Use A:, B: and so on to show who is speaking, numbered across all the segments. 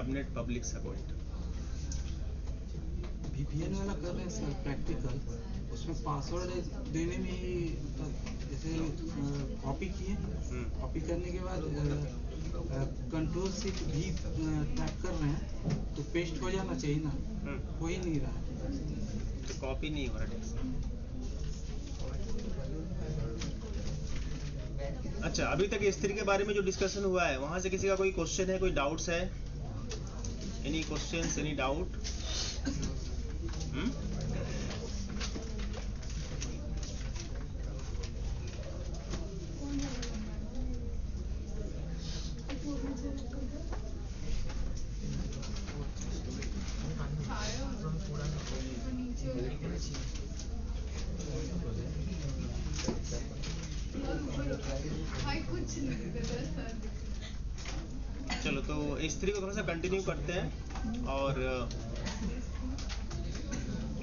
A: Subnet public subnet.
B: VPN वाला कर रहे हैं सर प्रैक्टिकल, उसमें पासवर्ड देने में ही मतलब जैसे कॉपी किए, कॉपी करने के बाद कंट्रोल शिफ्ट भी टैप कर रहे हैं तो पेस्ट हो जाना चाहिए ना, हो ही नहीं रहा है,
A: तो कॉपी नहीं हो रहा है। अच्छा, अभी तक S3 के बारे में जो डिस्कशन हुआ है वहां से किसी का कोई क्वेश्चन है, कोई डाउट्स है? Any questions, any doubt? चलो तो S3 को थोड़ा सा कंटिन्यू करते हैं। और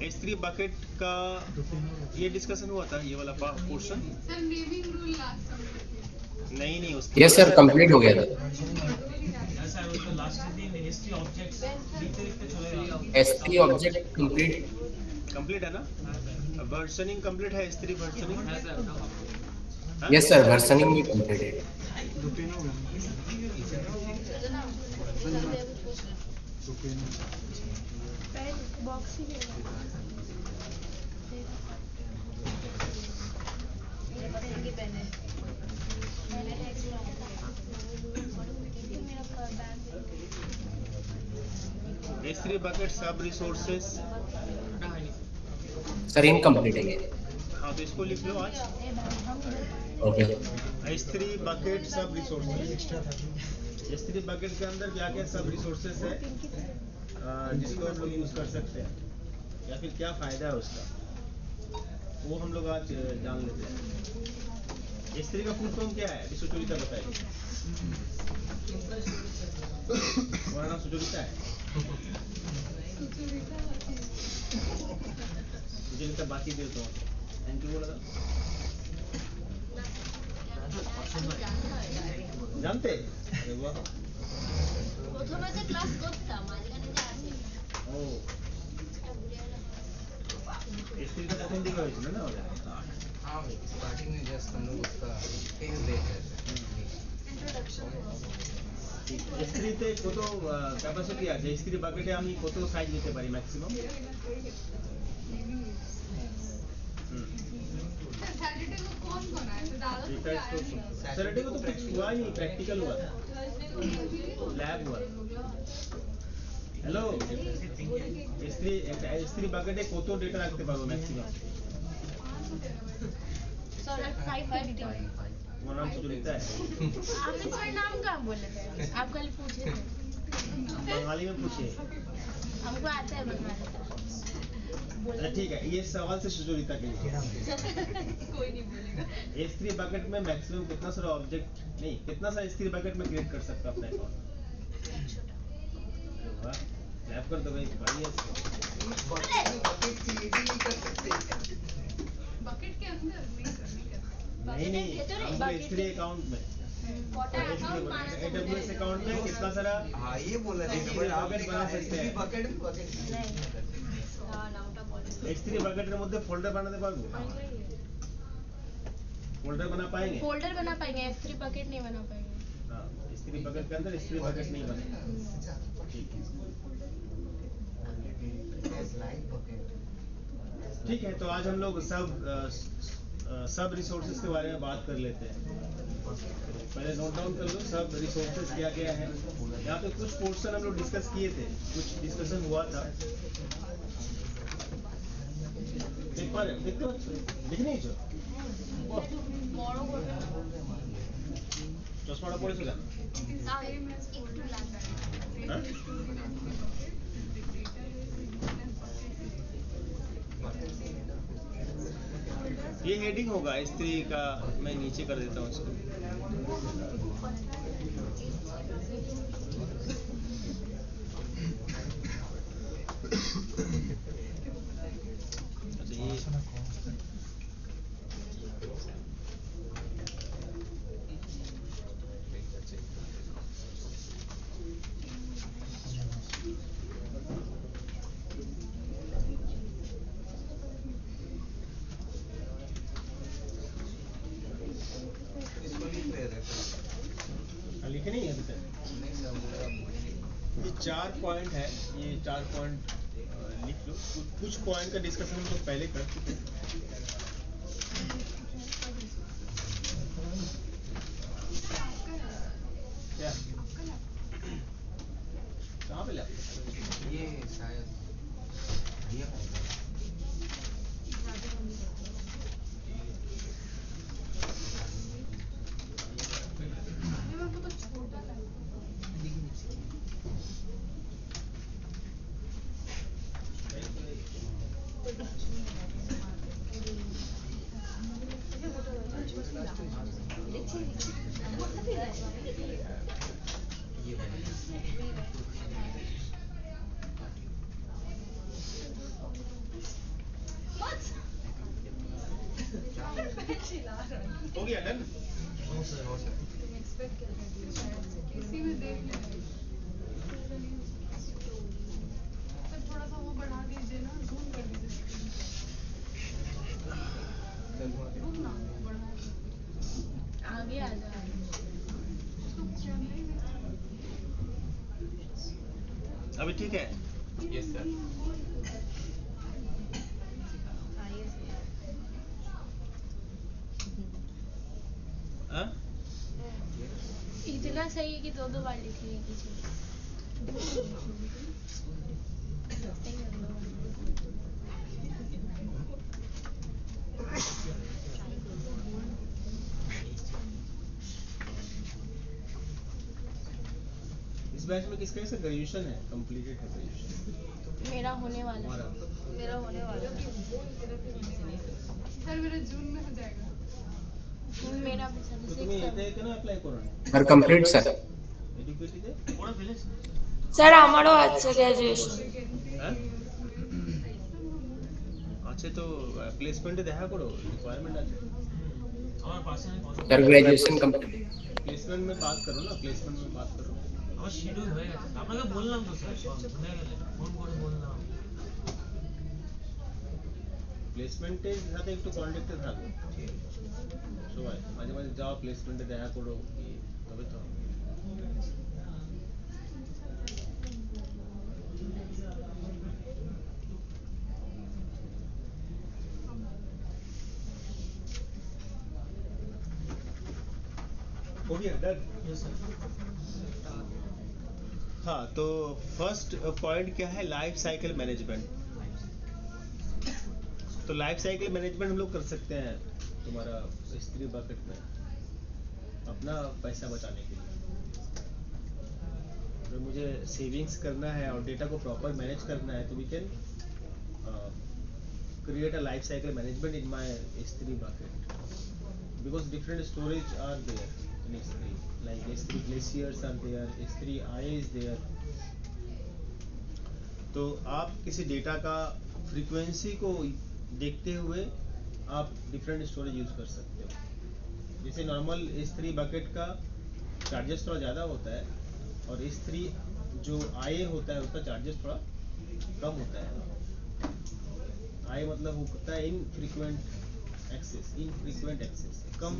A: S3 बकेट का ये डिस्कशन हुआ था, ये वाला portion.
C: Sir naming rule last
A: नहीं उसके
D: यस सर, कंप्लीट हो गया था। S3 ऑब्जेक्ट
A: कंप्लीट है ना? वर्जनिंग कंप्लीट है, S3 versioning.
D: Yes sir, versioning भी कंप्लीट है।
A: S3 बकेट सब रिसोर्सेस
D: सर इनकम्प्लीट है ये।
A: हाँ तो इसको लिख लो आज।
D: ओके।
A: S3 बकेट सब रिसोर्सेस। S3 बकेट के अंदर क्या क्या सब रिसोर्सेस है जिसको हम लोग यूज कर सकते हैं या फिर क्या फायदा है उसका, वो हम लोग आज जान लेते हैं। S3 का फुल फॉर्म क्या है? सुचरिता बताइए। हमारा नाम सुचरिता है। सुचरिता बाकी दे तो थैंक यू बोला था। জানতে আরে বাহ
E: প্রথমে যে ক্লাস করতাম মাঝখানে যে আছে
A: ও এসটিটা কখন দিকে হয়েছিল না ওটা?
B: हाँ स्टार्टिंग में जस्ट हम लोग उसका फेज देख रहे थे
C: इंट्रोडक्शन
A: S3 তে কত ক্যাপাসিটি আছে? S3 বাকেটে আমি কত সাইজ নিতে পারি ম্যাক্সিমাম?
C: सैटरडे को कौन आया तो दादा तो आया नहीं।
A: सैटरडे को तो कुछ हुआ ही नहीं, प्रैक्टिकल हुआ था, लैब हुआ। हेलो S3 বাকেটে কত ডেটা রাখতে পারবো ম্যাক্সিমাম?
E: सर 550
A: তোমার নাম সুচরিতা है?
E: आपने सर नाम कहाँ बोले थे? आप कल पूछे थे।
A: बंगाली में पूछिए।
E: हमको आता है बंगाली।
A: अच्छा ठीक है, ये सवाल से सुचरिता के लिए।
C: कोई नहीं बोलेगा।
A: S3 बकेट में मैक्सिमम कितना सारा ऑब्जेक्ट नहीं, कितना सारा S3 बकेट में क्रिएट कर सकता अपना अकाउंट? वाह, लैब कर दो भाई, बढ़िया।
C: बकेट के अंदर नहीं करना।
A: नहीं हम S3 अकाउंट में AWS अकाउंट में कितना सारा
B: हाँ ये बोला
A: बकेट बना सकते हैं? S3 बकेटेर মধ্যে फोल्डर बनाते पाরবো? फोल्डर बना पाएंगे?
E: फोल्डर बना पाएंगे, S3 बकेट नहीं बना पाएंगे।
A: हाँ, S3 बकेट के अंदर S3 बकेट नहीं बनेगा। ठीक है, तो आज हम लोग सब रिसोर्सेज के बारे में बात कर लेते हैं। पहले नोट डाउन कर लो सब रिसोर्सेज क्या क्या है। यहाँ पे कुछ पोर्शन हम लोग डिस्कस किए थे, कुछ डिस्कशन हुआ था। देखते हो দেখে নিয়েছো? চশমাটা পড়েছো কেন? ये हेडिंग होगा S3 का, मैं नीचे कर देता हूँ इसको। 4 पॉइंट है, ये 4 पॉइंट लिख लो। कुछ पॉइंट का डिस्कशन हम लोग पहले कर चुके हैं। क्या कहाँ पे लैपटॉप?
B: ये शायद ये
A: हो गया डन?
C: इसी में देख लेंगे। सर थोड़ा सा वो बढ़ा दीजिए ना, जूम कर दीजिए। जूम ना बढ़ा दीजिए।
E: आगे आ जाओ।
C: उसको कैमरे में
A: अभी ठीक है?
B: Yes sir.
A: हाँ?
E: इतना सही है कि दो बार लिख लिए किसी
A: इस बैच में किसका ऐसा ग्रेजुएशन है, कंप्लीटेड है ग्रेजुएशन?
E: मेरा होने वाला
A: हमारा
E: मेरा होने वाला
C: सर मेरा जून में हो जाएगा।
E: मेरा भी
A: तो तुम्ही येते কেন অ্যাপ্লাই করো না?
D: सर कंप्लीट सर
A: এডুকেটেড পড়া ফেলেছ?
F: স্যার আমারও আছে গ্র্যাজুয়েশন।
A: হ্যাঁ আছে তো প্লেসমেন্টে দেখা করো, রিকোয়ারমেंट আছে আমার পাশে।
D: सर ग्रेजुएशन कंप्लीट
A: प्लेसमेंट में बात करो ना, प्लेसमेंट में बात करो।
G: আমার শিডিউল হয়ে গেছে, আপনাকে বললাম তো স্যার, সব ভুলে গেলেন, ফোন করে বললাম।
A: প্লেসমেন্টের সাথে একটু কন্ট্যাক্টে থাকো সবাই, মাঝে মাঝে যাও প্লেসমেন্টে দেখা করো, কি তবে তো हो गया डन? हाँ, तो फर्स्ट पॉइंट क्या है, लाइफ साइकिल मैनेजमेंट। तो लाइफ साइकिल मैनेजमेंट हम लोग कर सकते हैं तुम्हारा स्त्री बकेट में अपना पैसा बचाने के लिए। तो मुझे सेविंग्स करना है और डेटा को प्रॉपर मैनेज करना है, तो we can create a life cycle management in my S3 bucket, because different storage are there in S3, like S3 glaciers are there, S3 IA is there। तो आप किसी डेटा का frequency को देखते हुए आप डिफरेंट स्टोरेज यूज कर सकते हो। जैसे नॉर्मल S3 बकेट का चार्जेस थोड़ा ज़्यादा होता है और S3 जो IA होता है उसका चार्जेस थोड़ा कम होता है। आई मतलब होता है इनफ्रीक्वेंट एक्सेस, कम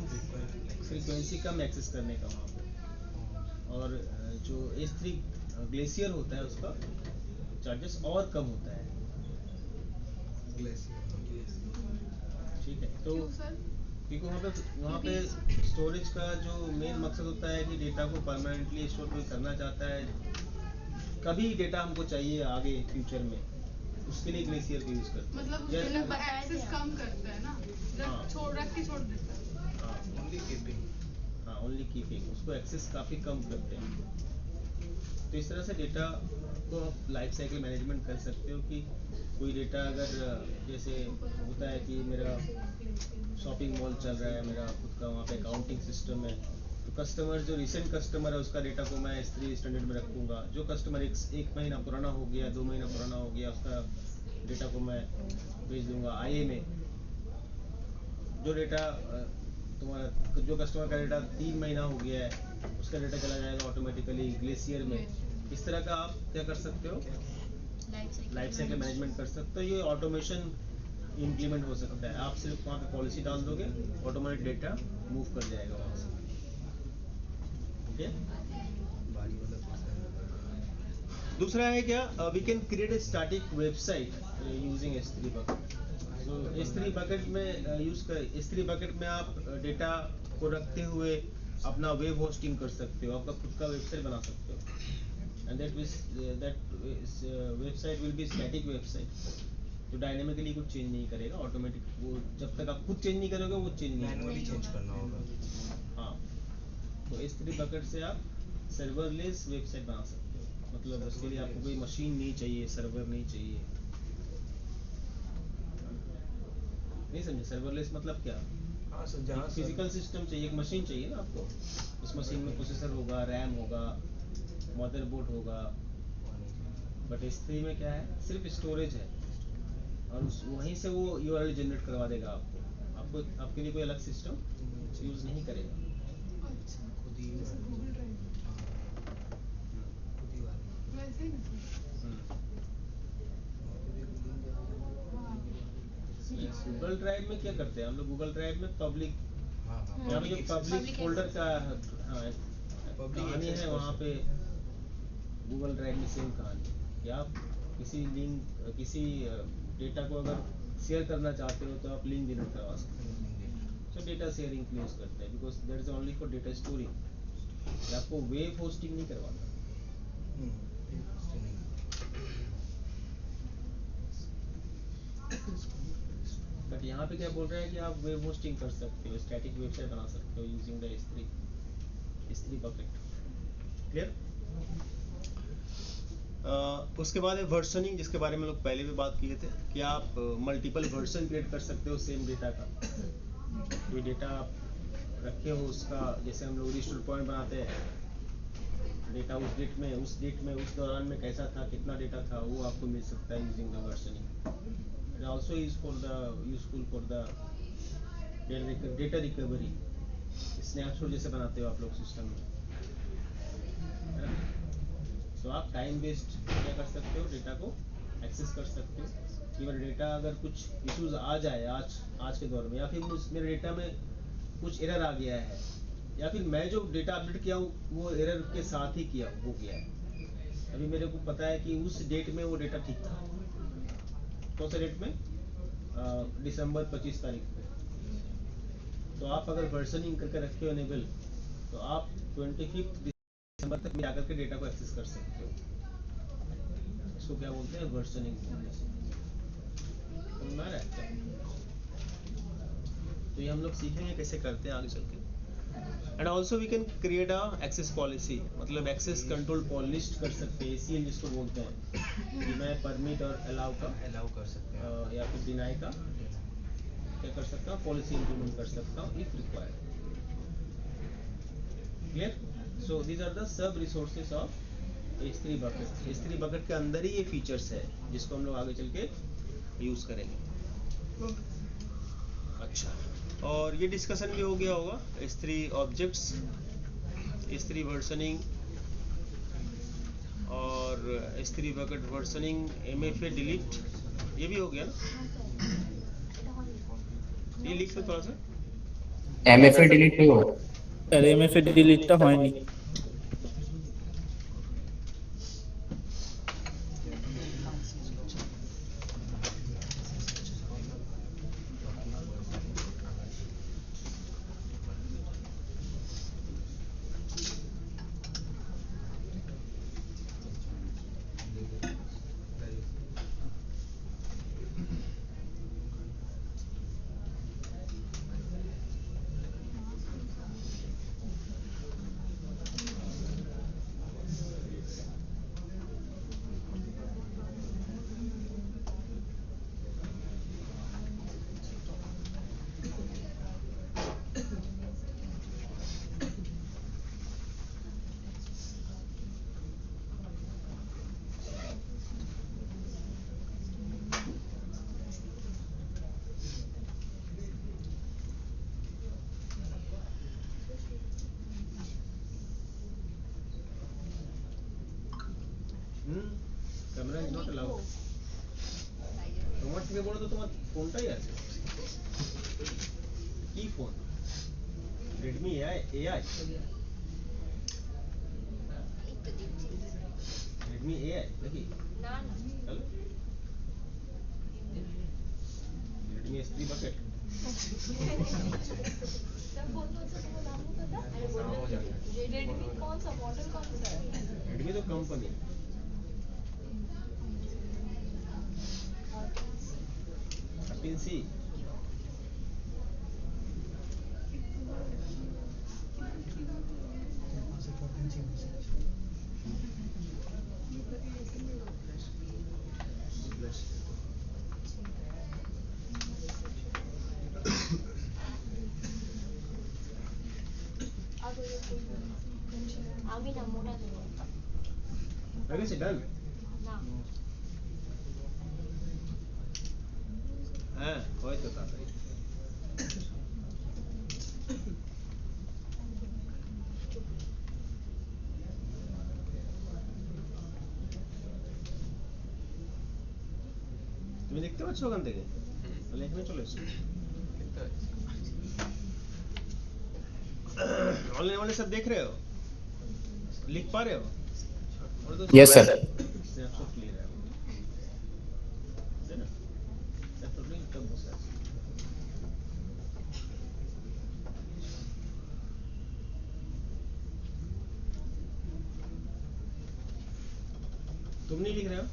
A: फ्रीक्वेंसी कम एक्सेस करने का वहाँ पे। और जो S3 ग्लेशियर होता है उसका चार्जेस और कम होता है। ठीक है, तो क्योंकि वहाँ पे स्टोरेज का जो मेन मकसद होता है कि डेटा को परमानेंटली स्टोर कोई करना चाहता है, कभी डेटा हमको चाहिए आगे फ्यूचर में, उसके लिए ग्लेशियर का यूज करते हैं।
C: मतलब एक्सेस कम करता है ना, रख के छोड़ देता है।
A: हाँ, ओनली कीपिंग, उसको एक्सेस काफी कम करते हैं। तो इस तरह से डेटा को आप लाइफ साइकिल मैनेजमेंट कर सकते हो कि कोई डेटा अगर जैसे होता है कि मेरा शॉपिंग मॉल चल रहा है, मेरा खुद का वहाँ पे अकाउंटिंग सिस्टम है, तो कस्टमर जो रिसेंट कस्टमर है उसका डेटा को मैं S3 स्टैंडर्ड में रखूँगा। जो कस्टमर एक महीना पुराना हो गया, 2 महीना पुराना हो गया, उसका डेटा को मैं भेज दूंगा IA में। जो डेटा तुम्हारा जो कस्टमर का डेटा 3 महीना हो गया है उसका डेटा चला जाएगा ऑटोमेटिकली ग्लेशियर में। इस तरह का आप क्या कर सकते हो, लाइफ साइकिल मैनेजमेंट कर सकते हो। ये ऑटोमेशन इम्प्लीमेंट हो सकता है। आप सिर्फ वहाँ पे पॉलिसी डाल दोगे, ऑटोमेटिक डेटा मूव कर जाएगा वहाँ से। ओके, दूसरा है क्या, we can create a static website using S3 bucket. तो S3 बकेट में S3 बकेट में आप डेटा को रखते हुए अपना वेब होस्टिंग कर सकते हो, आपका खुद का वेबसाइट बना सकते हो। And that website will be static website, तो डायनेमिकली कुछ चेंज नहीं करेगा, ऑटोमेटिक वो जब तक आप खुद चेंज नहीं करोगे वो चेंज नहीं
H: मैनुअली
A: करेगा।
H: चेंज करना होगा।
A: हाँ, तो S3 बकेट से आप सर्वरलेस वेबसाइट बना सकते हो, मतलब उसके लिए आपको कोई मशीन नहीं चाहिए, सर्वर नहीं चाहिए। नहीं समझे? सर्वरलेस मतलब क्या?
H: हाँ सर, जहाँ
A: फिजिकल सिस्टम चाहिए, एक मशीन चाहिए ना आपको, उस मशीन में प्रोसेसर होगा, रैम होगा, मदरबोर्ड होगा। बट S3 में क्या है, सिर्फ स्टोरेज है, और वहीं से वो URL जनरेट करवा देगा आपको आपके लिए कोई अलग सिस्टम यूज नहीं करेगा।
H: खुद ही
C: जैसे गूगल ड्राइव
H: खुद ही वाले
C: वैसे ही
A: गूगल ड्राइव में क्या करते हैं हम लोग, गूगल ड्राइव में पब्लिक,
H: हाँ हाँ
A: यहाँ पे जो पब्लिक फोल्डर का हाँ कहानी है, वहाँ पे गूगल ड्राइव में सेम कहानी है कि आप किसी लिंक, किसी डेटा को अगर शेयर करना चाहते हो तो आप लिंक जनरेट करवा सकते हो। तो डेटा शेयरिंग के लिए यूज करते हैं, because that is only for data storing. आपको वेब होस्टिंग नहीं करवाना। बट यहाँ पे क्या बोल रहा है कि आप वेब होस्टिंग कर सकते हो, स्टैटिक वेबसाइट बना सकते हो using the S3 bucket. Clear? उसके बाद है वर्जनिंग, जिसके बारे में लोग पहले भी बात किए थे कि आप मल्टीपल वर्जन क्रिएट कर सकते हो सेम डेटा का। कोई डेटा आप रखे हो उसका, जैसे हम लोग रिस्टोर पॉइंट बनाते हैं, डेटा उस डेट में उस दौरान में कैसा था, कितना डेटा था, वो आपको मिल सकता है using the versioning. It also is useful for the data recovery. Snapshot जैसे बनाते हो आप लोग सिस्टम में, है ना? तो आप टाइम बेस्ड क्या कर सकते हो, डेटा को एक्सेस कर सकते हो। कि मेरा डेटा अगर कुछ इश्यूज आ जाए आज के दौर में, या फिर मेरे डेटा में कुछ एरर आ गया है, या फिर मैं जो डेटा अपडेट किया हूँ वो एरर के साथ ही किया है। अभी मेरे को पता है कि उस डेट में वो डेटा ठीक था, कौन सा डेट में, दिसंबर 25 तारीख को। तो आप अगर वर्जनिंग करके रखे हो एनेबल, तो आप 25 दिसंबर तक में आकर के डेटा को एक्सेस कर सकते हो। इसको क्या बोलते हैं, वर्जनिंग। समझ आ रहा है? तो ये हम लोग सीखेंगे कैसे करते हैं आगे चल के। And also we can create a access policy, मतलब एक्सेस कंट्रोल पॉलिसी कर सकते हैं, ACL जिसको बोलते हैं, कि मैं परमिट और अलाउ
H: कर सकते हैं
A: या फिर डिनाई का क्या कर सकता हूँ, पॉलिसी इंप्लीमेंट कर सकता हूँ if required. Clear? So these are the sub resources of S3 bucket. S3 bucket के अंदर ही ये फीचर्स है जिसको हम लोग आगे चल के यूज करेंगे। अच्छा, और ये डिस्कशन भी हो गया होगा S3 ऑब्जेक्ट्स, S3 वर्जनिंग और S3 bucket versioning, MFA delete, ये भी हो गया ना? ये लिख दो थोड़ा सा।
D: MFA डिलीट नहीं हुआ।
I: अरे MFA डिलीट तो হয় नहीं।
A: Camera is not allowed. তোমার থেকে বড় তো তোমার ফোনটাই আছে। কি phone? Redmi AI? Redmi AI? देखिए
E: ना ना
A: चलो रेडमी S3 बकेट
E: जब बोलो तो वो नाम नहीं पता अरे बोलो रेडमी कौन सा मॉडल कौन सा है
A: रेडमी तो कंपनी 13C
E: आगे ना मोटा दे
A: लगे से डन
E: ना
A: हाँ कोई तो था তুমি দেখতে পাচ্ছ ওখান থেকে তাহলে এখানে চলে এসো ऑनलाइन वाले सब देख रहे हो लिख पा रहे हो और तो
D: Yes, sir.
A: सब क्लियर है ना सब तो नहीं कब बस तुम नहीं लिख रहे हो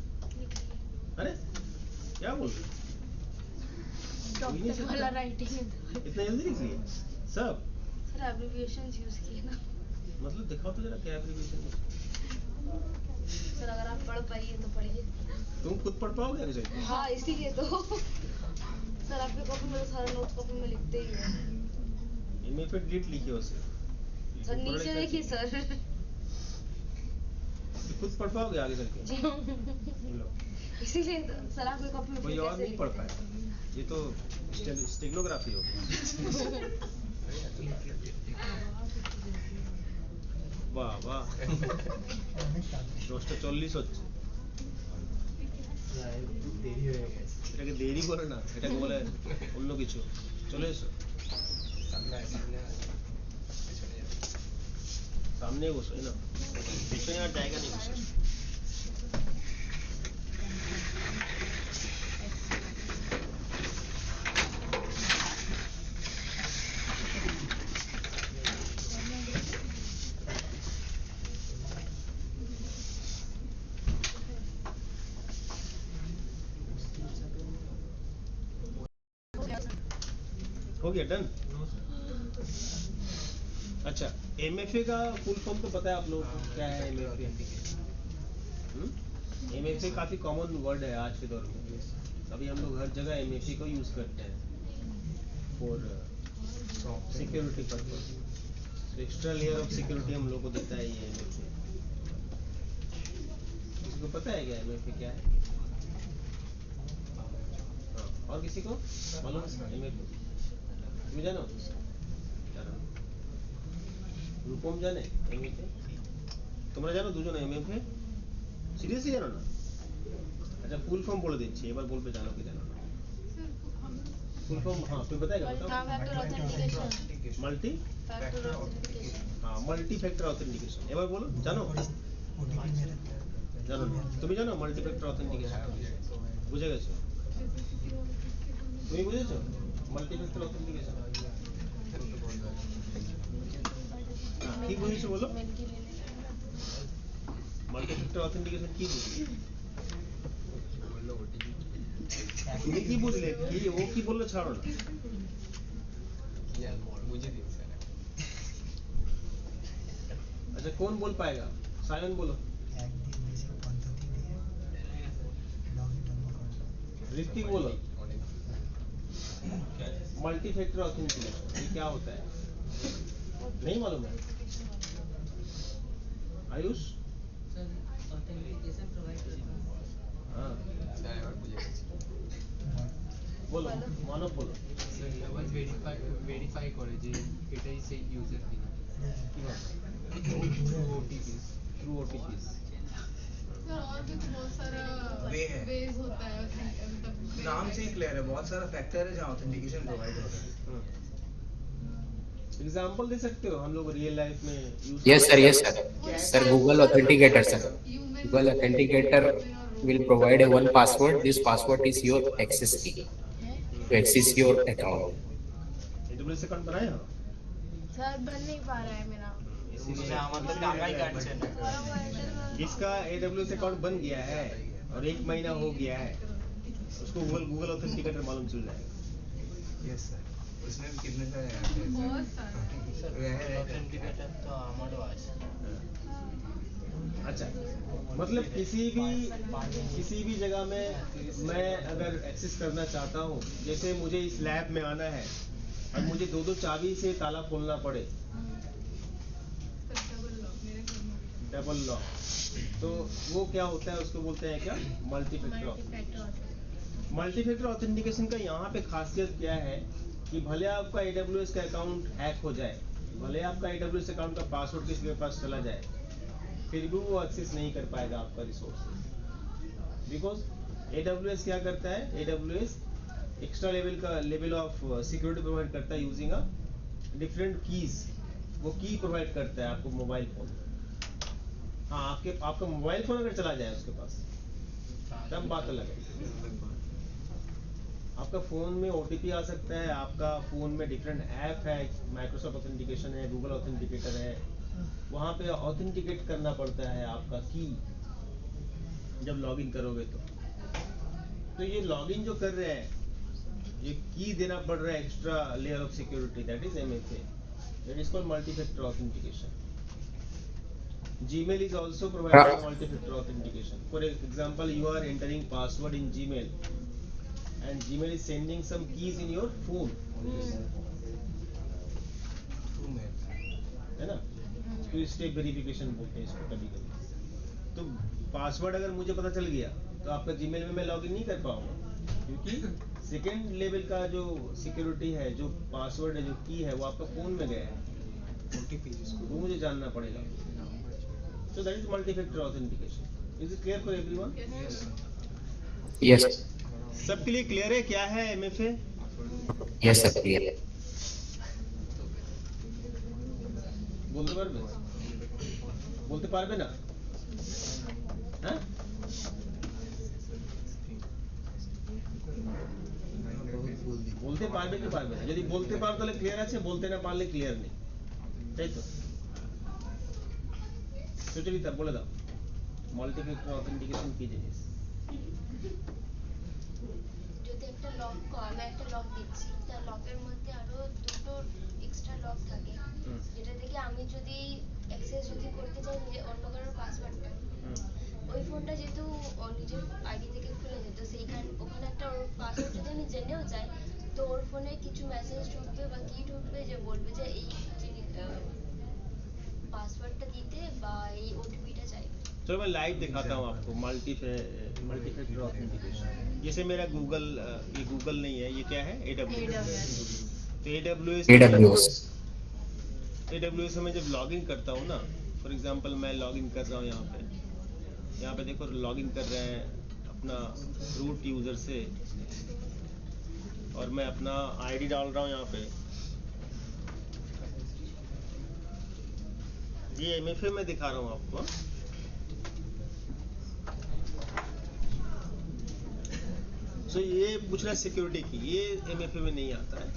A: अरे क्या बोल रहे हो
E: डॉक्टर वाला राइटिंग
A: इतना जल्दी लिख लिए सब
E: सर एब्रिविएशंस यूज किए ना
A: मतलब दिखाओ तो जरा क्या एब्रिविएशन है
E: सर अगर आप पढ़ पाइए तो पढ़िए
A: तुम खुद पढ़ पाओगे अभी से
E: हाँ इसीलिए तो सर आपके कॉपी में तो सारा नोट्स कॉपी में लिखते ही हैं
A: इनमें फिर डिलीट लिखिए उसे
E: सर नीचे देखिए सर
A: खुद पढ़ पाओगे आगे चल के
E: जी
A: लो
E: इसीलिए तो सर आपकी कॉपी में
A: कोई
E: फिर
A: और
E: कैसे
A: नहीं पढ़
E: लिखते हैं?
A: पाएगा ये तो स्टेनोग्राफी होगी বাহ বাহ 10:40 হচ্ছে
H: দেরি হয়ে গেছে
A: এটাকে দেরি করে না এটাকে বলে অন্য কিছু চলে এসো সামনে বসো এই না পেছনে আর জায়গা নেই বসে हो गया डन अच्छा MFA का फुल फॉर्म तो पता है आप लोग क्या है MFA MFA काफी कॉमन वर्ड है आज के दौर में अभी हम लोग हर जगह MFA को यूज करते हैं for security purpose extra layer of security हम लोग को देता है ये MFA किसी को पता है क्या MFA क्या है हाँ, और किसी को मालूम MFA তুমি জানো জানো রূপম জানে এমএফএ তোমরা জানো দুজন এমএফএ সিরিয়াসলি জানো না আচ্ছা ফুল ফর্ম বলে দিচ্ছি এবার বলবে জানো কি জানো না ফুল ফর্ম हाँ तुम्हें बताएगा
E: factor authentication
A: multi
E: factor authentication
A: हाँ मल्टी फैक्टर ऑथेंटिकेशन এবার বলো জানো জানো না তুমি জানো মাল্টি ফ্যাক্টর অথেন্টিকেশন বুঝে গেছো তুমি বুঝেছো মাল্টি ফ্যাক্টর অথেন্টিকেশন কি বুঝেছো বলো মাল্টি ফ্যাক্টর অথেন্টিকেশন কি বুঝলে তুমি কি বুঝলে কি ও কি বললো ছাড়ো না
H: मुझे दिख सर
A: अच्छा कौन बोल पाएगा सायन बोलो ऋतिक बोलो मल्टी फैक्टर ऑथेंटिकेशन ये क्या होता है नहीं मालूम है आयुष हाँ बोलो मानव बोलो
H: ভেরিফাই করে যে এটাই সেই ইউজার কিনা
A: थ्रू ओटीपीज
C: सर और भी बहुत सारा
J: वे है।
C: वेज होता है मतलब
J: नाम से ही क्लियर है बहुत सारा फैक्टर है जहाँ ऑथेंटिकेशन प्रोवाइड होता है
A: एग्जांपल दे सकते हो हम लोग रियल लाइफ में use
D: Yes, sir. Yes, sir. Sir, Google Authenticator, sir.
C: You में
D: Google Authenticator will provide a one password. This password is your access key to access your account.
A: AWS account बनाया हो?
E: Sir बन नहीं पा रहा है मेरा।
A: इसका AWS अकाउंट बन गया है और 1 महीना हो गया है, उसको गूगल ऑथेंटिकेटर मालूम चल जाएगा।
J: यस सर, इसमें भी कितने सारे ऐप हैं
C: बहुत सारा
H: ऑथेंटिकेटर तो हमारे पास
A: अच्छा, मतलब किसी भी जगह में मैं अगर एक्सेस करना चाहता हूँ, जैसे मुझे इस लैब में आना है और मुझे 2 चाबी से ताला खोलना पड़े, डबल लॉक, तो वो क्या होता है, उसको बोलते हैं क्या, मल्टी फैक्टर ऑथेंटिकेशन का यहाँ पे खासियत क्या है कि भले आपका AWS का अकाउंट हैक हो जाए, भले आपका AWS अकाउंट का पासवर्ड किसी के पास चला जाए, फिर भी वो एक्सेस नहीं कर पाएगा आपका रिसोर्सेज, बिकॉज AWS क्या करता है, AWS extra level of security provide करता है यूजिंग अ डिफरेंट कीज। वो की प्रोवाइड करता है आपको मोबाइल फोन। हाँ, आपका मोबाइल फोन अगर चला जाए उसके पास तब बात अलग है। आपका फोन में OTP आ सकता है, आपका फोन में डिफरेंट ऐप है, माइक्रोसॉफ्ट ऑथेंटिकेशन है, गूगल ऑथेंटिकेटर है, वहाँ पे ऑथेंटिकेट करना पड़ता है आपका की जब लॉगिन करोगे तो ये लॉगिन जो कर रहे हैं, ये की देना पड़ रहा है, extra layer of security, that is MFA, that is called multi factor authentication. Gmail is also providing multi-factor authentication. For example, you are entering password in Gmail and Gmail is sending some keys in your phone, है ना, to step verification बोलते हैं इसको कभी-कभी। तो password अगर मुझे पता चल गया तो आपका Gmail में मैं लॉगिन नहीं कर पाऊंगा, क्योंकि सेकेंड लेवल का जो सिक्योरिटी है, जो पासवर्ड है, जो की है, वो आपका फोन में गया है, वो मुझे जानना पड़ेगा। So that is multi-factor authentication. Is it clear for everyone?
D: Yes.
A: सबके लिए क्लियर है क्या है MFA?
D: Yes, sir. Clear.
A: बोलते पारबे ना? हाँ? बोलते पारबे কি পারবে না? যদি বলতে পারো তাহলে ক্লিয়ার আছে, বলতে না পারলে ক্লিয়ার নেই, তাই তো? সুচরিতা বলে দাও মাল্টি ফ্যাক্টর অথেন্টিকেশন কি জিনিস?
E: যদি একটা লক আমি একটা লক দিচ্ছি, তার লকের মধ্যে আরো দুটো এক্সট্রা লক থাকে, যেটা থেকে আমি যদি অ্যাক্সেস করতে চাই নিজে অন্য কারোর পাসওয়ার্ডটা, ওই ফোনটা যেহেতু নিজের আইডি থেকে খুলে যেত, ওখানে একটা ওর পাসওয়ার্ড যদি আমি জেনেও যাই, তো ওর ফোনে কিছু মেসেজ ঢুকবে বা কি ঢুকবে যে বলবে যে এই पासवर्ड दीते बाय OTP चाहिए।
A: चलो मैं लाइव दिखाता हूँ आपको मल्टी फैक्टर ऑथेंटिकेशन। जैसे मेरा गूगल, ये गूगल नहीं है, ये क्या है, AWS। तो AWS में जब लॉगिन करता हूँ ना, फॉर एग्जांपल मैं लॉगिन कर रहा हूँ यहाँ पे देखो लॉगिन कर रहे हैं अपना रूट यूजर से, और मैं अपना ID डाल रहा हूँ यहाँ पे। ये MFA में दिखा रहा हूँ आपको। ये पूछ रहा है सिक्योरिटी की, ये MFA में नहीं आता है,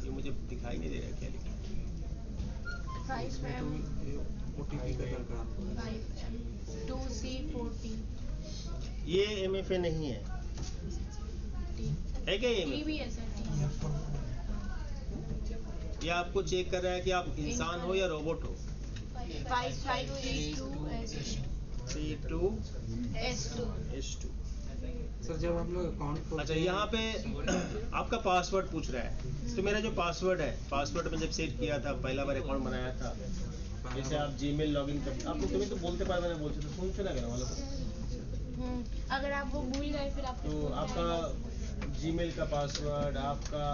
A: ये मुझे दिखाई नहीं दे रहा क्या लिखा है। ये MFA नहीं है, है क्या ये MFA? ये आपको चेक कर रहा है कि आप इंसान हो या रोबोट हो। 5232S2
B: सर जब हम लोग अकाउंट खोलते
A: अच्छा, यहाँ पे आपका पासवर्ड पूछ रहा है, तो मेरा जो पासवर्ड है, पासवर्ड में जब सेट किया था, पहला बार अकाउंट बनाया था, जैसे आप Gmail लॉगिन कर, आपको तुम्हें तो बोलते पार मैंने बोलते तो सुन ना करना वाला को,
E: अगर आप वो भूल गए फिर आप
A: तो आपका Gmail का पासवर्ड, आपका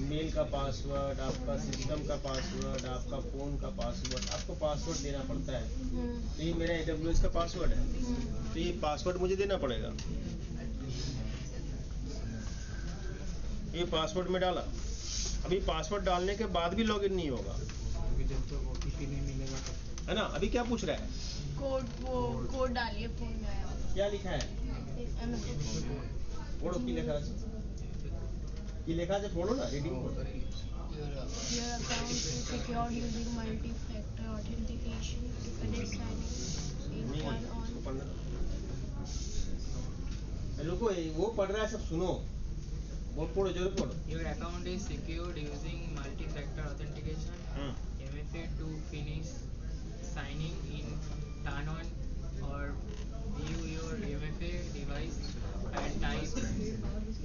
A: मेल का पासवर्ड, आपका सिस्टम का पासवर्ड, आपका फोन का पासवर्ड, आपको पासवर्ड देना पड़ता है। तो ये मेरा AWS का पासवर्ड है, तो ये पासवर्ड मुझे देना पड़ेगा। ये पासवर्ड में डाला, अभी पासवर्ड डालने के बाद भी लॉगिन नहीं होगा,
B: जब तक OTP नहीं मिलेगा,
A: है ना। अभी क्या पूछ रहा है,
C: कोड डालिए फोन में आया
A: क्या लिखा है पढ़ो की लिखा है की लिखा है पढ़ो ना रीडिंग करो
C: Your account is secured using multi-factor authentication to connect signing in one on.
A: लोगों वो पढ़ रहा है सब सुनो बहुत पढ़ो जरूर पढ़ो
H: Your account is secured using multi-factor authentication MFA to finish signing in, turn on or view your MFA device and type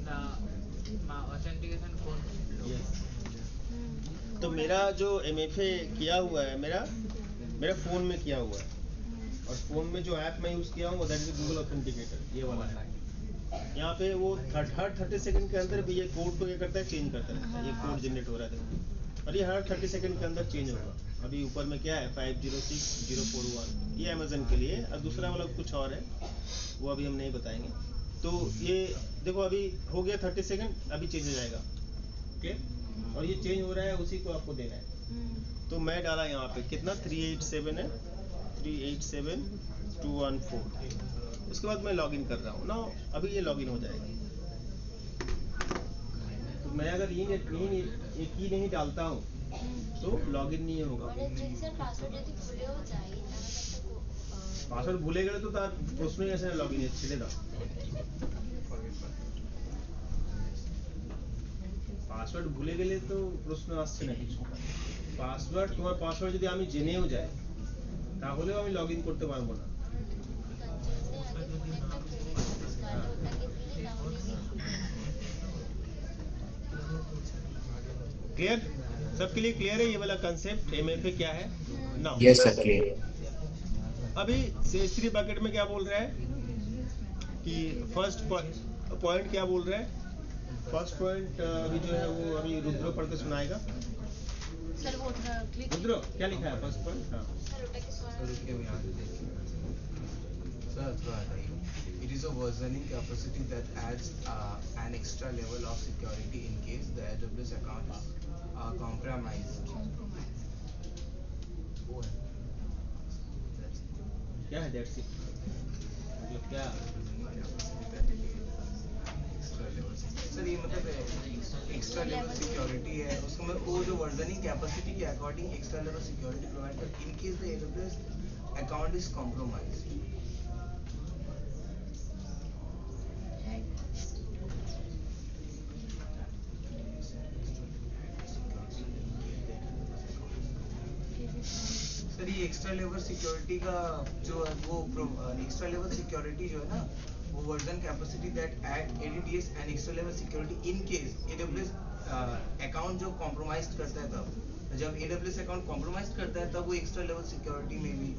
H: the authentication code below.
A: yes. तो मेरा जो MFA किया हुआ है मेरा फोन में किया हुआ है और फोन में जो ऐप मैं यूज किया हूँ दैट इज गूगल ऑथेंटिकेटर ये वाला है यहाँ पे वो हर 30 सेकंड के अंदर भी ये कोड को क्या करता है चेंज करता है ये कोड जनरेट हो रहा है और ये हर 30 सेकंड के अंदर चेंज होगा अभी ऊपर में क्या है 506041 ये अमेजन के लिए और दूसरा वाला कुछ और है वो अभी हम नहीं बताएंगे तो ये देखो अभी हो गया 30 सेकंड अभी चेंज हो जाएगा ओके और ये चेंज हो रहा है उसी को आपको देना है तो मैं डाला यहाँ पे कितना 387 है 387214 उसके बाद मैं लॉगिन कर रहा हूँ ना अभी ये लॉगिन हो जाएगा तो मैं अगर ये की नहीं डालता हूँ तो लॉगिन नहीं होगा पासवर्ड भूले गए तो तार प्रश्न ही ऐसे लॉगिन छेड़े दाओ পাসওয়ার্ড ভুলে গেলে তো প্রশ্ন আসছে না কিছু পাসওয়ার্ড তোমার পাসওয়ার্ড যদি আমি জেনেও যাই তাহলেও আমি লগইন করতে পারবো না क्लियर सबके लिए क्लियर है ये वाला कंसेप्ट एमएफए क्या है ना
D: यस सर क्लियर
A: अभी C3 बकेट में क्या बोल रहा है कि फर्स्ट पॉइंट क्या बोल रहा है फर्स्ट पॉइंट अभी जो है वो अभी रुद्र पढ़ के सुनाएगा
C: सर वो क्लिक
A: रुद्र क्या लिखा है फर्स्ट पॉइंट हाँ
J: It is a versioning capacity that adds an extra level of security in case the AWS account is compromised.
A: क्या है दैट्स इट मतलब क्या
J: सर ये मतलब एक्स्ट्रा लेवल सिक्योरिटी है उसमें वो जो वर्जनिंग कैपेसिटी के according extra level security provide कर in case the AWS account is compromised sir ये एक्स्ट्रा लेवल सिक्योरिटी का जो है वो एक्स्ट्रा लेवल सिक्योरिटी जो है ना वो version capacity that add ADDS and extra level security in case AWS account जो कॉम्प्रोमाइज करता है तब जब AWS अकाउंट कॉम्प्रोमाइज करता है तब वो एक्स्ट्रा लेवल सिक्योरिटी में भी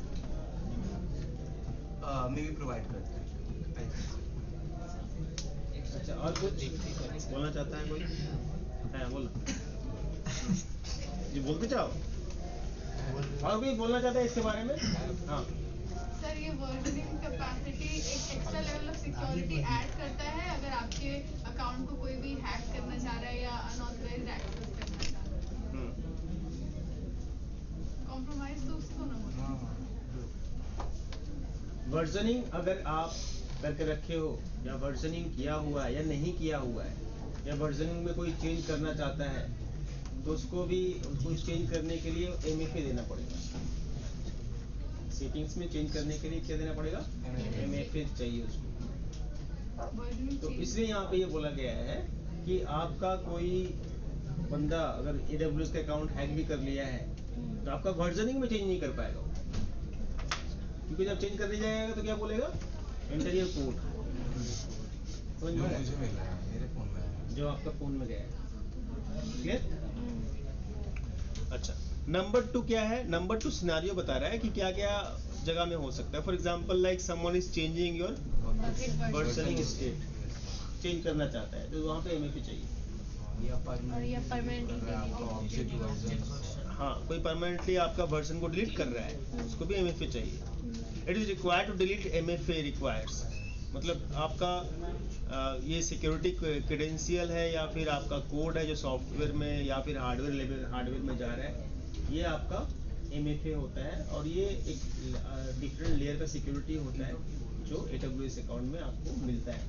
J: प्रोवाइड करता है
A: अच्छा और कुछ बोलना चाहता है कोई है बोलो जी बोलते चाहो और कोई बोलना चाहता है इसके बारे में हाँ
C: सर ये वर्जनिंग कैपेसिटी एक extra level of security add करता है अगर आपके अकाउंट को कोई भी हैक करना चाह रहा है या अनऑथराइज्ड एक्सेस करना चाह रहा है कॉम्प्रोमाइज तो उसको ना बोलो
A: वर्जनिंग अगर आप करके रखे हो या वर्जनिंग किया हुआ है या नहीं किया हुआ है या वर्जनिंग में कोई चेंज करना चाहता है तो उसको चेंज करने के लिए MFA देना पड़ेगा सेटिंग्स में चेंज करने के लिए क्या देना पड़ेगा MFA चाहिए उसको तो इसलिए यहाँ पे ये बोला गया है कि आपका कोई बंदा अगर AWS का अकाउंट हैक भी कर लिया है तो आपका वर्जनिंग में चेंज नहीं कर पाएगा क्योंकि जब चेंज करने जाएगा तो क्या बोलेगा एंटर योर कोड जो आपका फोन में गया है क्लियर अच्छा नंबर 2 क्या है नंबर 2 सिनेरियो बता रहा है कि क्या क्या जगह में हो सकता है for example like someone is changing your versioning state change करना चाहता है तो वहाँ पे MFA चाहिए हाँ कोई परमानेंटली आपका वर्जन को डिलीट कर रहा है उसको भी MFA चाहिए it is required to delete MFA requires मतलब आपका ये सिक्योरिटी क्रेडेंशियल है या फिर आपका कोड है जो सॉफ्टवेयर में या फिर हार्डवेयर में जा रहा है ये आपका MFA होता है और ये एक डिफरेंट लेयर का सिक्योरिटी होता है जो AWS अकाउंट में आपको मिलता है।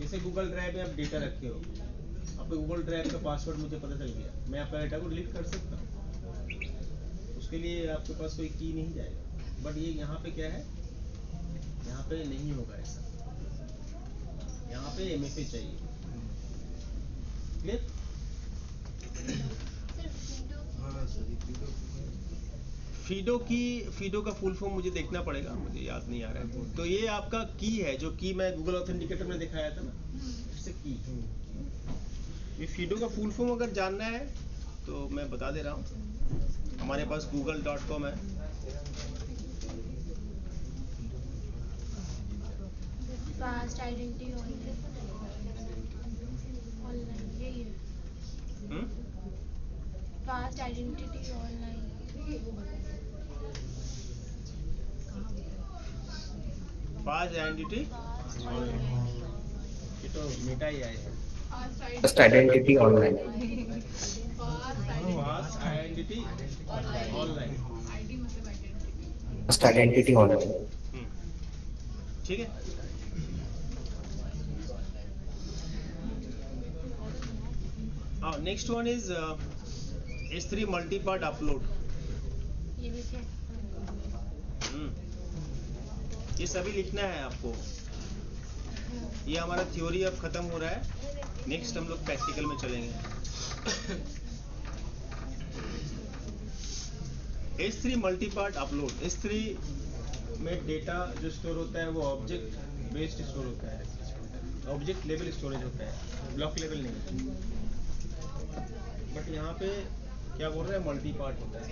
A: जैसे गूगल ड्राइव में आप डेटा रखे हो, आपको गूगल ड्राइव का पासवर्ड मुझे पता चल गया, मैं आपका डेटा को डिलीट कर सकता हूँ, उसके लिए आपके पास कोई की नहीं जाएगा। बट ये यहाँ पे क्या है, यहाँ पे नहीं होगा ऐसा, यहाँ पे MFA चाहिए। क्लियर? फीडो का फुल फॉर्म मुझे देखना पड़ेगा, मुझे याद नहीं आ रहा है। तो ये आपका की है, जो की मैं गूगल ऑथेंटिकेटर में दिखाया था ना, इससे की। ये फीडो का फुल फॉर्म अगर जानना है तो मैं बता दे रहा हूँ, हमारे पास google.com है।
F: फास्ट आइडेंटिटी ऑनलाइन, यही है। Fast identity online.
A: Fast identity, ये तो मेटा ही आया है।
D: First identity online.
A: Fast identity online,
D: First identity online.
A: ठीक है। Next one is S3 multipart upload.
F: ये भी क्या?
A: ये सभी लिखना है आपको। ये हमारा थ्योरी अब खत्म हो रहा है, नेक्स्ट हम लोग प्रैक्टिकल में चलेंगे। S3 multipart upload. S3 में डेटा जो स्टोर होता है वो ऑब्जेक्ट बेस्ड स्टोर होता है, ऑब्जेक्ट लेवल स्टोरेज होता है, ब्लॉक लेवल नहीं। बट यहाँ पे क्या बोल रहे हैं, मल्टीपार्ट होता है।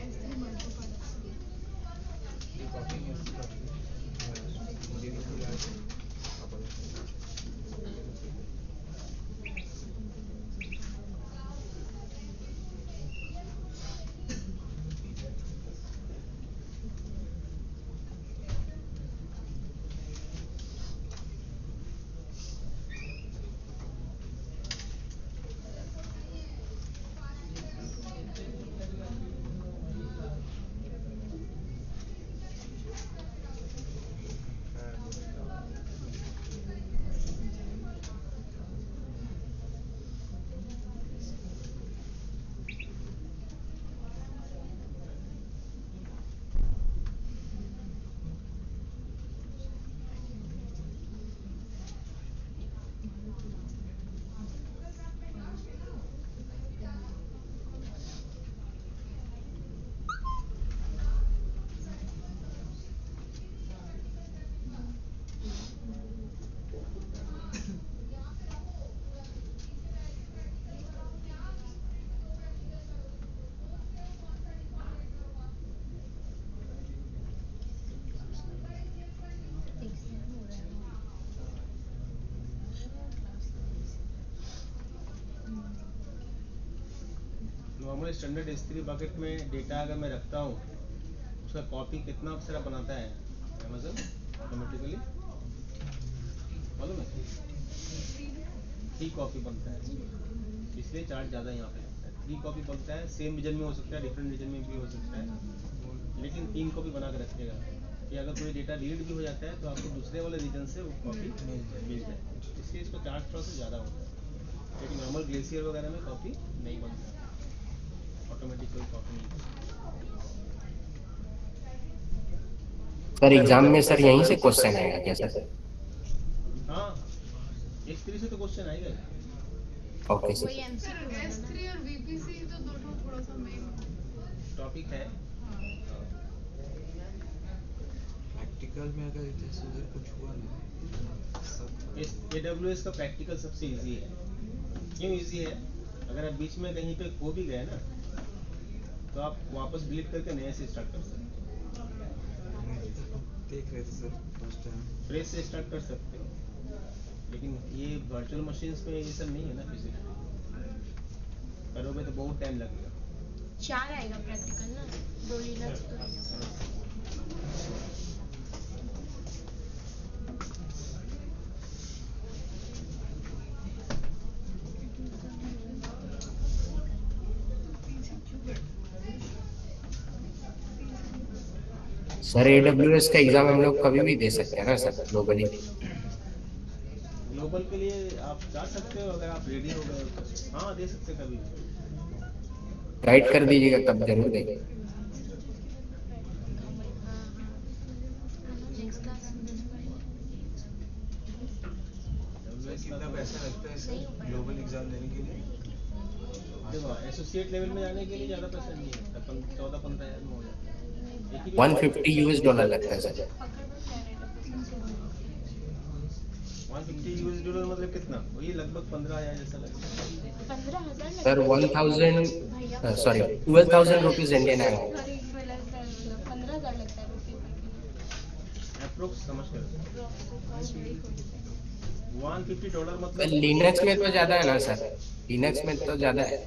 A: नॉर्मल स्टैंडर्ड S3 बकेट में डेटा अगर मैं रखता हूँ, उसका कॉपी कितना सारा बनाता है Amazon ऑटोमेटिकली, मालूम है? 3 कॉपी बनता है, इसलिए चार्ज ज़्यादा यहाँ पे लगता है। 3 कॉपी बनता है, सेम रीजन में हो सकता है, डिफरेंट रीजन में भी हो सकता है, लेकिन 3 कॉपी बना के रखेगा कि अगर कोई डेटा रीड भी हो जाता है तो आपको दूसरे वाले रीजन से वो कॉपी मिल जाए, इसलिए इसको चार्ज थोड़ा सा ज़्यादा होता है। लेकिन नॉर्मल ग्लेशियर वगैरह में कॉपी नहीं बनता, ऑटोमेटिक कोई कॉपी नहीं बनता।
D: सर एग्जाम में सर यहीं से क्वेश्चन आएगा क्या सर?
A: हाँ, S3 से तो क्वेश्चन आएगा।
D: Okay sir.
C: S3 और VPC तो दोनों थोड़ा सा मेन
A: टॉपिक है।
B: प्रैक्टिकल में अगर जैसे उधर कुछ हुआ ना,
A: AWS का प्रैक्टिकल सबसे इजी है। क्यों इजी है? अगर आप बीच में कहीं पे खो भी गए ना, तो आप वापस डिलीट करके नए से स्टार्ट कर सकते हो।
B: देख रहे थे सर फर्स्ट टाइम,
A: फ्रेश से स्टार्ट कर सकते हो, लेकिन ये वर्चुअल मशीन्स में ये सब नहीं है ना, फिजिकली करोगे तो बहुत टाइम लगेगा।
F: 4 आएगा प्रैक्टिकल ना, 2 लिनक्स तो
D: सर AWS का एग्जाम हम लोग कभी भी दे सकते हैं ना सर, ग्लोबली?
A: ग्लोबल के लिए आप जा सकते हो अगर आप रेडी हो गए हो तो। हाँ दे सकते हैं कभी भी।
D: गाइड कर दीजिएगा तब जरूर देंगे।
J: कितना पैसा लगता है इसका ग्लोबल एग्जाम देने के लिए?
A: देखो एसोसिएट लेवल में जाने के लिए ज़्यादा पैसा नहीं है, 14-15 हज़ार में हो जाता है।
D: $150 लगता है सर।
A: $150 मतलब कितना? वही लगभग 15,000 जैसा लगता है।
F: 15,000
D: सर 12,000 रुपीज इंडियन है।
F: 15,000 लगता है रुपये।
A: अप्रोक्स समझ कर $150 मतलब
D: लिनक्स में तो ज्यादा है ना सर, लिनक्स में तो ज्यादा है।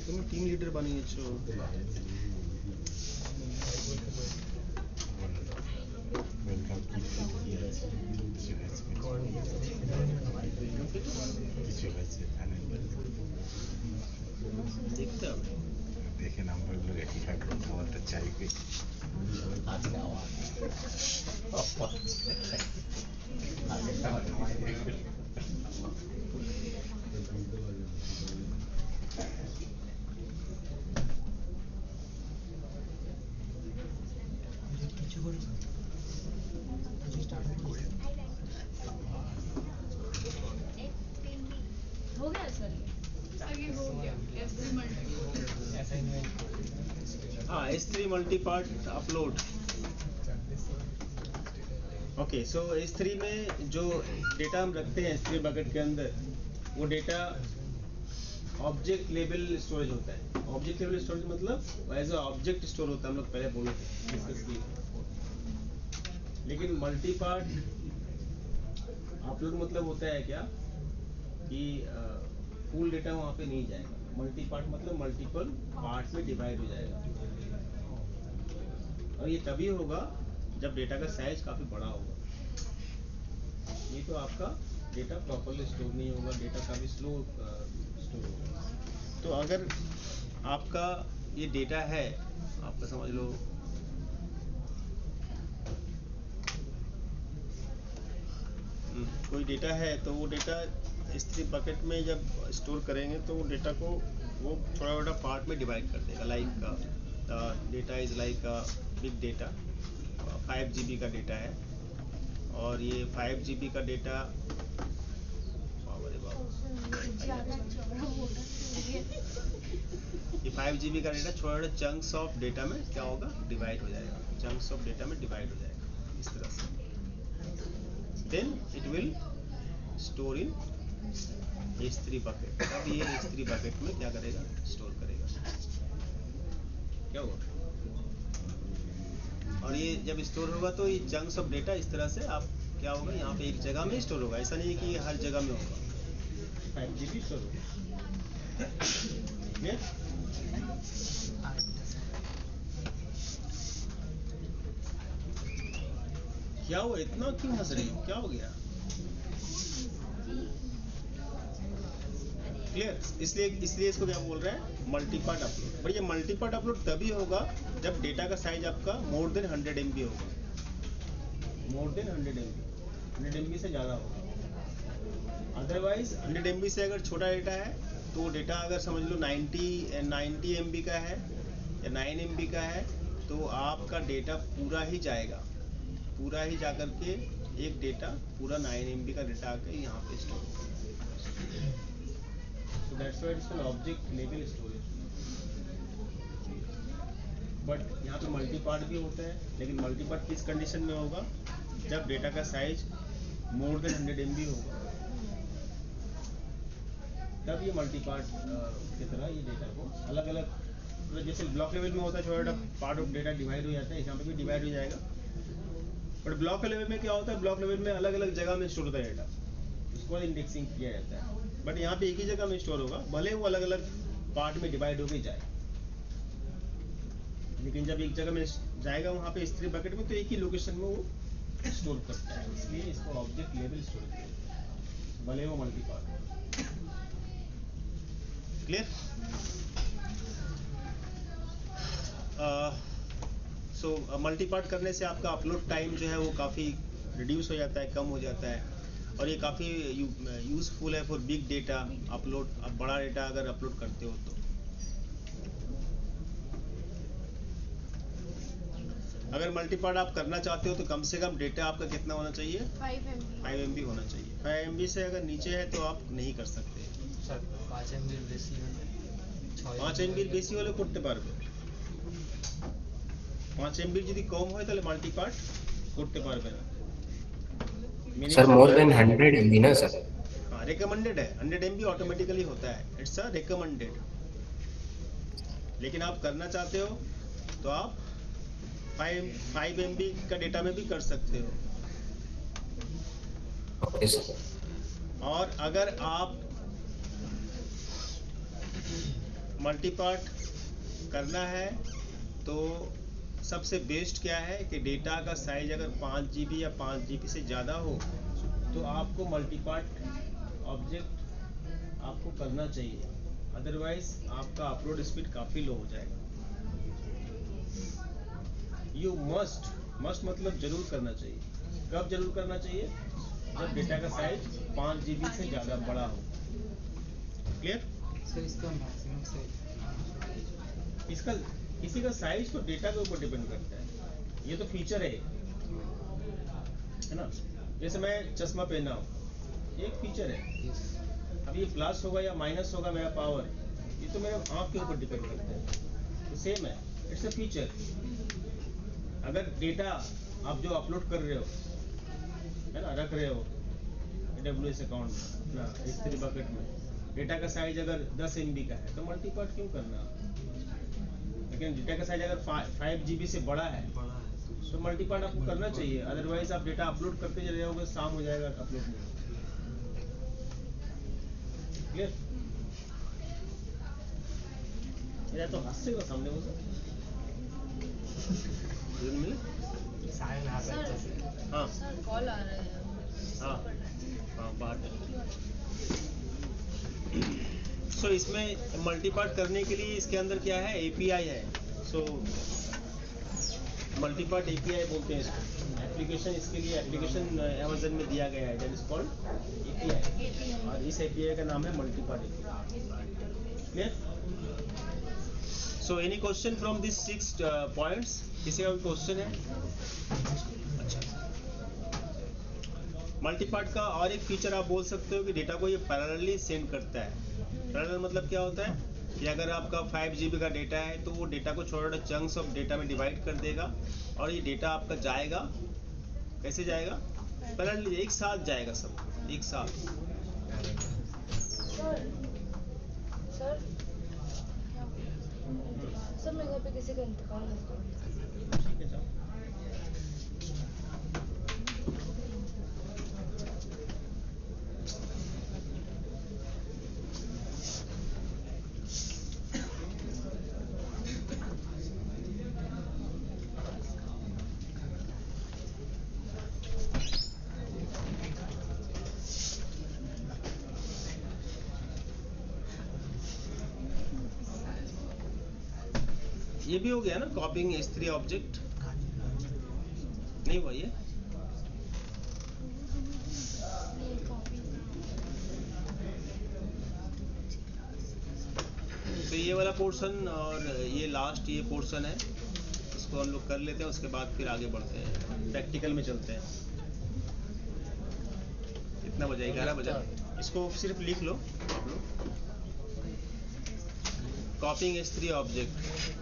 A: তুমি টিম লিডার বানিয়েছো। দেখতে হবে,
K: দেখে নাম্বারগুলো রেটিফাই করতে আমারটা চাইবে।
F: हो गया सर?
C: आगे हो गया S3 मल्टी।
A: हाँ S3 multi part upload. Okay so S3 में जो डेटा हम रखते हैं S3 बकेट के अंदर, वो डेटा ऑब्जेक्ट लेवल स्टोरेज होता है। ऑब्जेक्ट लेवल स्टोरेज मतलब एज अ ऑब्जेक्ट स्टोर होता है, हम लोग पहले बोले थे, डिस्कस किए। लेकिन मल्टी पार्ट अपलोड मतलब होता है क्या कि फुल डेटा वहाँ पे नहीं जाएगा। मल्टी पार्ट मतलब मल्टीपल पार्ट्स में डिवाइड हो जाएगा, और ये तभी होगा जब डेटा का साइज काफ़ी बड़ा होगा। ये तो आपका डेटा प्रॉपरली स्टोर नहीं होगा, डेटा काफ़ी स्लो स्टोर होगा। तो अगर आपका ये डेटा है, आपका समझ लो कोई डेटा है, तो वो डेटा S3 बकेट में जब स्टोर करेंगे तो वो डेटा को वो थोड़ा थोड़ा पार्ट में डिवाइड कर देगा। Like data is like big data, 5 GB का डेटा है, और ये 5 GB का डेटा ये 5 GB का डेटा छोटा छोटा चंक्स ऑफ डेटा में क्या होगा, डिवाइड हो जाएगा। चंक्स ऑफ डेटा में डिवाइड हो जाएगा इस तरह से। Then it will store in S3 bucket. अब ये S3 बकेट में क्या करेगा, स्टोर करेगा। क्या होगा, और ये जब स्टोर होगा तो ये चंक्स ऑफ डेटा इस तरह से आप क्या होगा, यहाँ पे एक जगह में स्टोर होगा। ऐसा नहीं है कि हर जगह में होगा। 5 GB स्टोर होगा। क्या हुआ, इतना क्यों हंस रही हो, क्या हो गया? क्लियर? इसलिए इसको क्या बोल रहे हैं, मल्टीपार्ट अपलोड। पर ये मल्टीपार्ट अपलोड तभी होगा जब डेटा का साइज आपका मोर देन 100 MB होगा, मोर देन 100 MB, 100 MB से ज़्यादा होगा। अदरवाइज 100 MB से अगर छोटा डेटा है तो डेटा अगर समझ लो 90 MB का है या 9 MB का है तो आपका डेटा पूरा ही जाएगा, पूरा ही जा करके एक डेटा पूरा 9 MB का डेटा आके यहाँ पे स्टोर होगा। So that's why it's called object level storage. But यहाँ पे मल्टी पार्ट भी होता है, लेकिन मल्टी पार्ट किस कंडीशन में होगा, जब डेटा का साइज मोर देन 100 MB होगा, तब ये मल्टी पार्ट की तरह ये डेटा को अलग अलग, जैसे ब्लॉक लेवल में होता है छोटा पार्ट ऑफ डेटा डिवाइड हो जाता है, यहाँ पे भी डिवाइड हो जाएगा। बट ब्लॉक लेवल में क्या होता है, ब्लॉक लेवल में अलग अलग जगह में स्टोर होता है डेटा, उसको बाद इंडेक्सिंग किया जाता है। बट यहाँ पे एक ही जगह में स्टोर होगा, भले वो अलग अलग पार्ट में डिवाइड होकर जाए, लेकिन जब एक जगह में जाएगा वहाँ पे S3 बकेट में तो एक ही लोकेशन में वो स्टोर करता है, इसलिए इसको ऑब्जेक्ट लेवल स्टोरेज, भले वो multi part. Clear? So multi part करने से आपका अपलोड टाइम जो है वो काफ़ी रिड्यूस हो जाता है, कम हो जाता है, और ये काफ़ी यूज़फुल है फॉर बिग डेटा अपलोड। आप बड़ा डेटा अगर अपलोड करते हो तो अगर मल्टी पार्ट आप करना चाहते हो तो कम से कम डेटा आपका कितना होना चाहिए, 5 MB होना चाहिए। 5 MB से अगर नीचे है तो आप नहीं कर सकते।
H: 5 MB বেশি হলে
A: 5 MB বেশি হলে করতে পারবে, 5 MB যদি কম হয় তাহলে মাল্টি পার্ট করতে পারবে না।
D: सर मोर देन 100 MB ना सर?
A: हाँ, रिकमेंडेड है, 100 MB ऑटोमेटिकली होता है, इट्स अ रिकमेंडेड। लेकिन आप करना चाहते हो तो आप 5 MB का डेटा में भी कर सकते हो।
D: Okay sir.
A: और अगर आप मल्टी पार्ट करना है तो सबसे बेस्ट क्या है कि डेटा का साइज अगर 5 GB या 5 GB से ज़्यादा हो तो आपको मल्टी पार्ट ऑब्जेक्ट आपको करना चाहिए, अदरवाइज आपका अपलोड स्पीड काफ़ी लो हो जाएगा। यू मस्ट मतलब जरूर करना चाहिए। कब जरूर करना चाहिए, जब डेटा का साइज 5 GB से ज़्यादा बड़ा हो। क्लियर?
B: सर इसका मैक्सिमम साइज,
A: इसका किसी का साइज तो डेटा के ऊपर डिपेंड करता है, ये तो फीचर है ना। जैसे मैं चश्मा पहना हूँ, एक फीचर है, अब ये प्लस होगा या माइनस होगा मेरा पावर, ये तो मेरे आँख के ऊपर डिपेंड करता है, तो सेम है, इट्स अ फीचर। अगर डेटा आप जो अपलोड कर रहे हो है ना, रख रहे हो AWS अकाउंट में ना, S3 बकेट में, डेटा का साइज अगर 10 MB का है तो मल्टी पार्ट क्यों करना। लेकिन डेटा का साइज अगर 5 GB से बड़ा है तो मल्टी पार्ट आपको करना चाहिए, अदरवाइज आप डेटा अपलोड करते चले जाओगे, शाम हो जाएगा अपलोड में। क्लियर? मेरा तो हास्य का सामने हो सर मिले। हाँ
F: कॉल आ रहा है।
A: हाँ बात है। सो इसमें मल्टी पार्ट करने के लिए इसके अंदर क्या है, API है। सो मल्टी पार्ट API बोलते हैं इसको। एप्लीकेशन, इसके लिए एप्लीकेशन Amazon में दिया गया है, दैट इज कॉल्ड API, और इस API का नाम है multi part API। Clear? So any question from this 6 points? किसी का भी क्वेश्चन है? अच्छा, मल्टी पार्ट का और एक फीचर आप बोल सकते हो कि डेटा को ये पैरेलली सेंड करता है। पैरेलल मतलब क्या होता है कि अगर आपका 5 GB का डेटा है तो वो डेटा को छोटा छोटा चंक्स ऑफ डेटा में डिवाइड कर देगा, और ये डेटा आपका जाएगा, कैसे जाएगा, पैरेलली एक साथ जाएगा, सब एक साथ।
F: सर मैं घर पे किसी का इंतकाल नहीं करूँ।
A: ठीक है, जाओ। ये भी हो गया ना कॉपिंग S3 ऑब्जेक्ट, नहीं हुआ ये? तो ये वाला पोर्शन और ये लास्ट ये पोर्शन है, इसको हम लोग कर लेते हैं, उसके बाद फिर आगे बढ़ते हैं, प्रैक्टिकल में चलते हैं। कितना बजा? 11 बजा। इसको सिर्फ लिख लो आप लोग, कॉपिंग S3 object.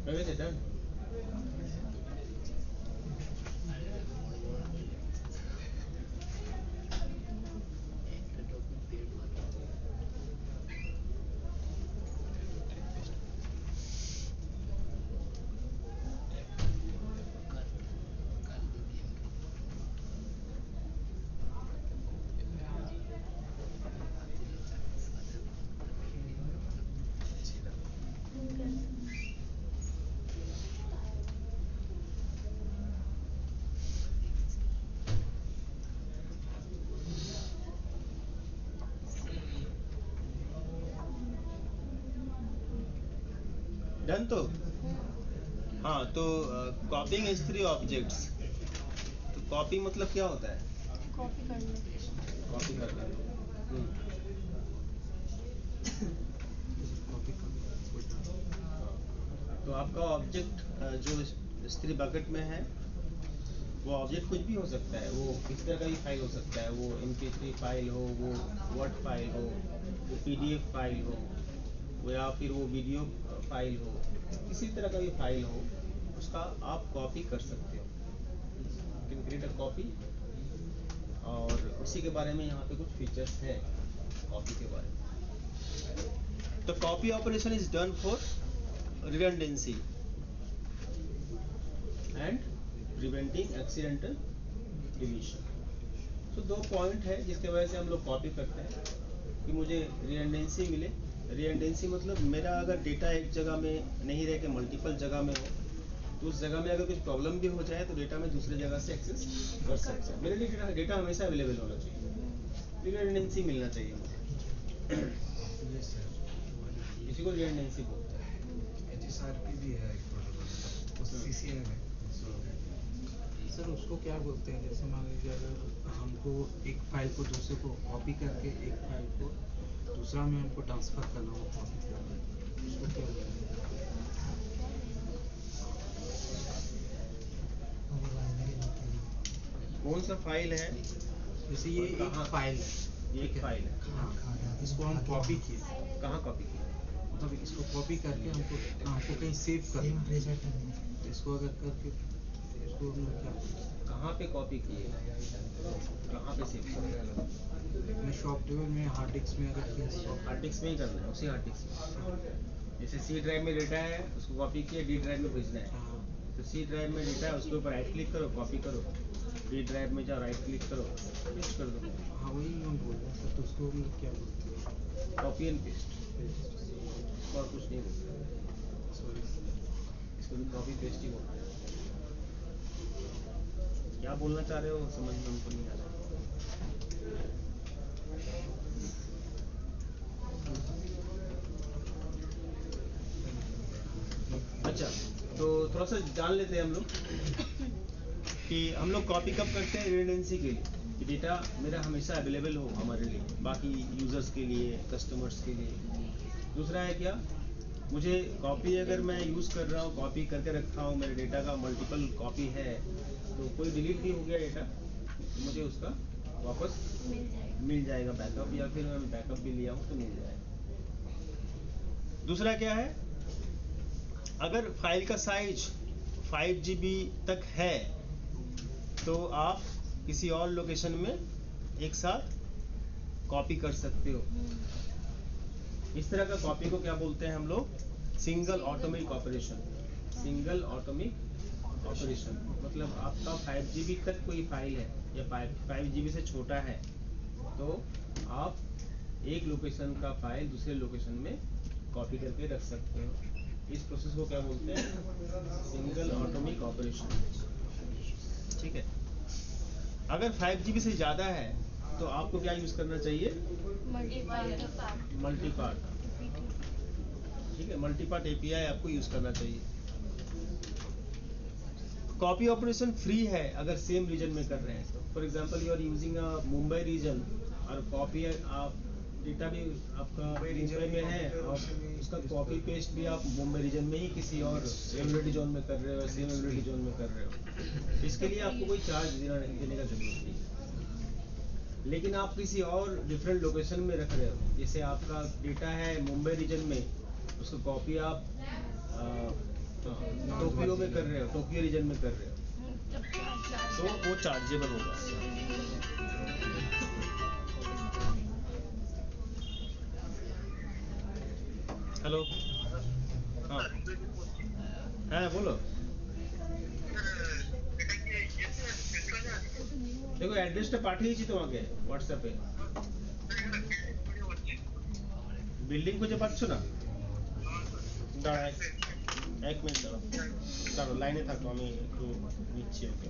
A: Okay, done. Done तो हाँ, तो कॉपिंग S3 ऑब्जेक्ट्स, तो कॉपी मतलब क्या होता है?
F: कॉपी करना।
A: कॉपी करना। तो आपका ऑब्जेक्ट जो S3 बकेट में है वो ऑब्जेक्ट कुछ भी हो सकता है, वो किस तरह का भी फाइल हो सकता है, वो MP3 फाइल हो, वो वर्ड फाइल हो, वो PDF फाइल हो, वो या फिर वो वीडियो फाइल हो, किसी तरह का भी फाइल हो, उसका आप कॉपी कर सकते हो। You can create a copy, और उसी के बारे में यहाँ पे कुछ फीचर्स हैं कॉपी के बारे में। तो copy operation is done for redundancy and preventing accidental deletion। तो 2 पॉइंट है जिसके वजह से हम लोग कॉपी करते हैं कि मुझे redundancy मिले। redundancy मतलब मेरा अगर डेटा एक जगह में नहीं रह के मल्टीपल जगह में हो, तो उस जगह में अगर कुछ प्रॉब्लम भी हो जाए तो डेटा में दूसरे जगह से एक्सेस कर सकते हैं। मेरे लिए डेटा हमेशा अवेलेबल होना चाहिए, redundancy मिलना चाहिए मुझे। इसी को redundancy बोलते हैं।
B: HSRP भी है एक प्रोटोकॉल, उस CCA में। सर उसको क्या बोलते हैं? जैसे मान लीजिए अगर हमको एक फाइल को दूसरे को कॉपी करके एक फाइल को दूसरा में हमको ट्रांसफर करना हो, उसको क्या बोलते हैं?
A: कौन सा फाइल है?
B: जैसे ये एक फाइल है,
A: ये एक फाइल है,
B: हाँ, इसको हम कॉपी किए।
A: कहाँ कॉपी किए?
B: मतलब इसको कॉपी करके हमको कहीं सेव करना है, इसको अगर करके इसको हम लोग क्या
A: कहाँ पे कॉपी किए, कहाँ पे सेव करना है?
B: अपने शॉप लेवल में हार्ड डिस्क में अगर
A: हार्ड डिस्क में ही करना है, उसी हार्ड डिस्क में। जैसे C ड्राइव में डेटा है, उसको कॉपी किया, D ड्राइव में भेजना है। तो C ड्राइव में डेटा है, उसके ऊपर राइट क्लिक करो, कॉपी करो, D ड्राइव में जाओ, राइट क्लिक करो, पेस्ट कर दो।
B: हाँ वही हम बोल रहे हैं सर, तो उसको हम लोग क्या बोलते हैं?
A: कॉपी एंड पेस्ट, और कुछ नहीं बोलते, इसको भी कॉपी पेस्ट ही बोलते हैं। क्या बोलना चाह रहे हो समझ में हमको नहीं आ रहा। अच्छा, तो थोड़ा सा जान लेते हैं हम लोग कि हम लोग कॉपी कब करते हैं redundancy के लिए, कि डेटा मेरा हमेशा अवेलेबल हो हमारे लिए, बाकी यूजर्स के लिए, कस्टमर्स के लिए। दूसरा है क्या, मुझे कॉपी अगर मैं यूज़ कर रहा हूँ, कॉपी करके रखा हूँ, मेरे डेटा का मल्टीपल कॉपी है, तो कोई डिलीट भी हो गया डेटा तो मुझे उसका वापस मिल जाएगा बैकअप, या फिर मैं बैकअप भी लिया हूँ तो मिल जाएगा। दूसरा क्या है, अगर फाइल का साइज 5 GB तक है तो आप किसी और लोकेशन में एक साथ कॉपी कर सकते हो। इस तरह का कॉपी को क्या बोलते हैं हम लोग? Single atomic operation. Single atomic operation मतलब आपका 5 GB तक कोई फाइल है या 5 GB से छोटा है, तो आप एक लोकेशन का फाइल दूसरे लोकेशन में कॉपी करके रख सकते हो। इस प्रोसेस को क्या बोलते हैं? Single atomic operation. ठीक है। अगर 5 GB से ज़्यादा है तो आपको क्या यूज़ करना चाहिए? मल्टीपार्ट। ठीक है, मल्टीपार्ट API आपको यूज़ करना चाहिए। कॉपी ऑपरेशन फ्री है अगर सेम रीजन में कर रहे हैं तो। For example you are using a Mumbai region और कॉपी आप डेटा भी आपका मुंबई में है और उसका कॉपी पेस्ट भी आप मुंबई रीजन में ही किसी और एवरेडी जोन में कर रहे हो, सेम एवरेडी जोन में कर रहे हो, इसके लिए आपको कोई चार्ज देने का जरूरत नहीं। लेकिन आप किसी और डिफरेंट लोकेशन में रख रहे हो, जैसे आपका डेटा है मुंबई रीजन में, उसको कॉपी आप टोक्यो में कर रहे हो, टोक्यो रीजन में कर रहे हो, तो वो चार्जेबल होगा। हेलो, हाँ हाँ बोलो। देखो অ্যাড্রেসটা পাঠিয়েছি তোমাকে হোয়াটসঅ্যাপে। বিল্ডিং খুঁজে পাচ্ছ না? দাঁড়া এক মিনিট দাঁড়াও, দাঁড়াও লাইনে থাকো, আমি একটু নিচ্ছি ওকে।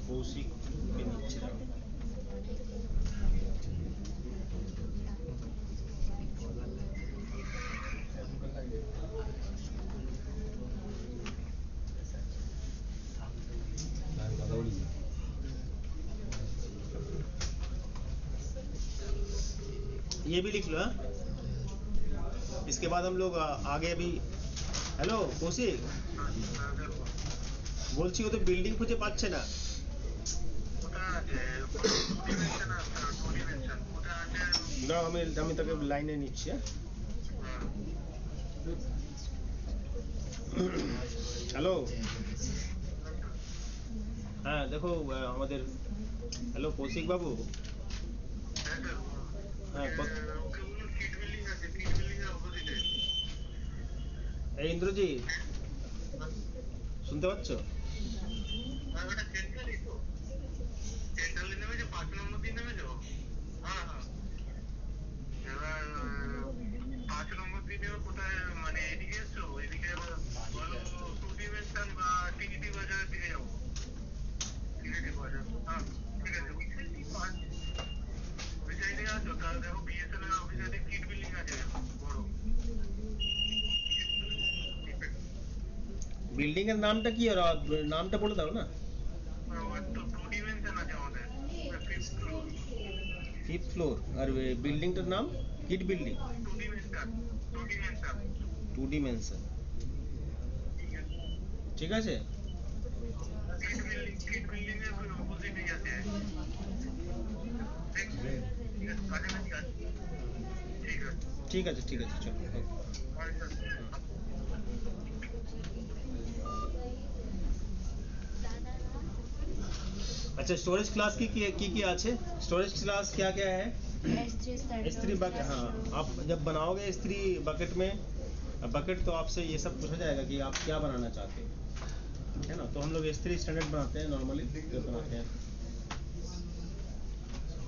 A: কৌশিককে নিচ্ছি, দাঁড়াও। ये भी लिख लो। इसके बाद हम लोग आगे भी হ্যালো কৌশিক, বলছি ও তো বিল্ডিং খুঁজে পাচ্ছে না। না আমি তোকে লাইনে নিচ্ছি। হ্যালো, হ্যাঁ দেখো আমাদের, হ্যালো কৌশিক বাবু, হ্যাঁ এই ইন্দ্রজিৎ শুনতে পাচ্ছ? বিল্ডিং এর নামটা কি, ওর নামটা বলে দাও না। ফিফথ ফ্লোর, আর বিল্ডিংটার নাম কিড বিল্ডিং, 2D মেনশন। ঠিক আছে, ঠিক আছে, ঠিক আছে, চলো। अच्छा स्टोरेज क्लास की আছে? स्टोरेज क्लास क्या क्या है? S3 bucket. हाँ, आप जब बनाओगे S3 बकेट में बकेट, तो आपसे ये सब पूछा जाएगा कि आप क्या बनाना चाहते हैं, है ना। तो हम लोग S3 स्टैंडर्ड बनाते हैं, नॉर्मली बनाते हैं।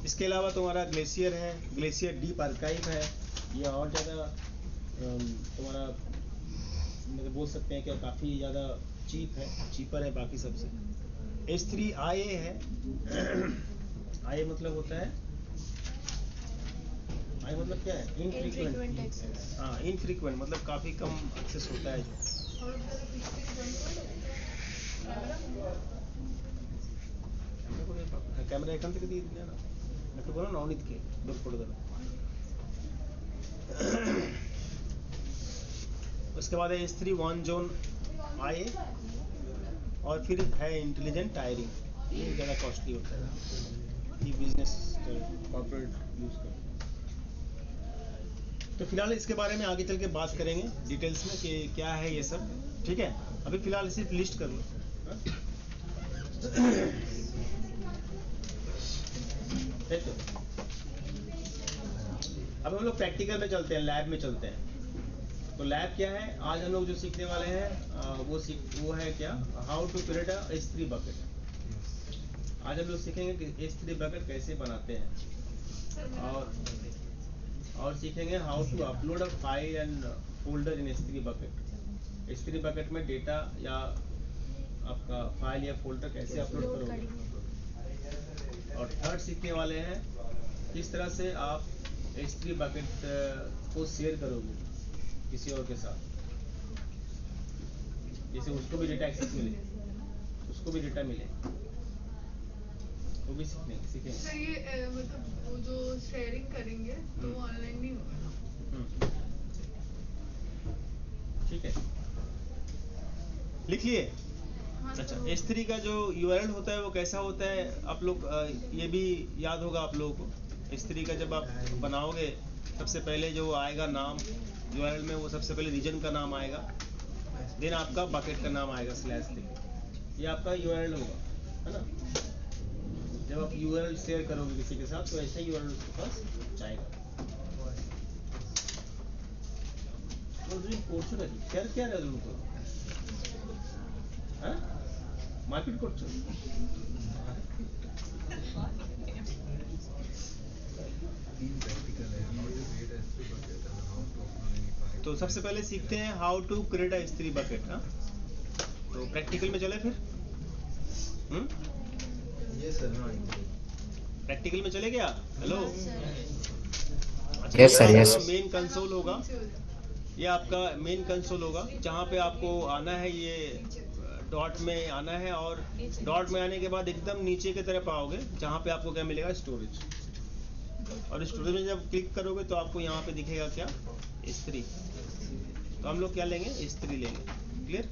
A: इसके अलावा तुम्हारा ग्लेशियर है, ग्लेशियर डीप आर्काइव है। ये और ज़्यादा तुम्हारा मतलब बोल सकते हैं कि काफ़ी ज़्यादा चीप है, चीपर है बाकी सबसे। S3 IA है। IA मतलब होता है, IA मतलब क्या है? इनफ्रीक्वेंट। हाँ, इनफ्रीक्वेंट मतलब काफ़ी कम एक्सेस होता है जो। कैमरा एकांत के दिए दिया ना, तो बोलो ना अनित के दो फोटो देना। उसके बाद है S3 1 जोन IA, और फिर है इंटेलिजेंट टायरिंग। ये ज़्यादा कॉस्टली होता है, ये बिजनेस कॉर्पोरेट यूज़ करते हैं। तो फिलहाल इसके बारे में आगे चल के बात करेंगे डिटेल्स में कि क्या है ये सब, ठीक है। अभी फिलहाल सिर्फ लिस्ट कर लो। अब हम लोग प्रैक्टिकल में चलते हैं, लैब में चलते हैं। तो लैब क्या है, आज हम लोग जो सीखने वाले हैं वो है क्या, how to create a S3 bucket. आज हम लोग सीखेंगे कि S3 बकेट कैसे बनाते हैं, और सीखेंगे how to upload a file and folder in S3 bucket. S3 bucket में डेटा या आपका फाइल या फोल्डर कैसे अपलोड करोगे। और थर्ड सीखने वाले हैं किस तरह से आप S3 बकेट को शेयर करोगे किसी और के साथ, जैसे उसको भी डेटा एक्सेस मिले, उसको भी डेटा मिले, वो भी सीखेंगे।
C: सर ये मतलब वो जो शेयरिंग करेंगे तो ऑनलाइन नहीं होगा।
A: ठीक है, लिख लिए। अच्छा, S3 का जो URL होता है वो कैसा होता है, आप लोग ये भी याद होगा आप लोगों को। S3 का जब आप बनाओगे, सबसे पहले जो आएगा नाम URL में, वो सबसे पहले रीजन का नाम आएगा, देन आपका बकेट का नाम आएगा /3। ये आपका URL होगा, है ना। जब आप URL शेयर करोगे किसी के साथ, तो ऐसा URL उसके पास जाएगा। করছো নাকি, क्या रहे तुमको, हाँ मार्केट করছো। तो सबसे पहले सीखते हैं how to create a S3 bucket. हाँ, तो प्रैक्टिकल में चले फिर।
L: Yes sir.
A: प्रैक्टिकल में चले गया। Hello,
D: yes sir, yes.
A: Main console होगा, ये आपका मेन कंसोल होगा, जहाँ पे आपको आना है, ये डॉट में आना है, और डॉट में आने के बाद एकदम नीचे की तरफ आओगे, जहाँ पे आपको क्या मिलेगा, स्टोरेज। और स्टोरेज में जब क्लिक करोगे तो आपको यहाँ पे दिखेगा क्या, S3। तो हम लोग क्या लेंगे, S3 लेंगे। क्लियर?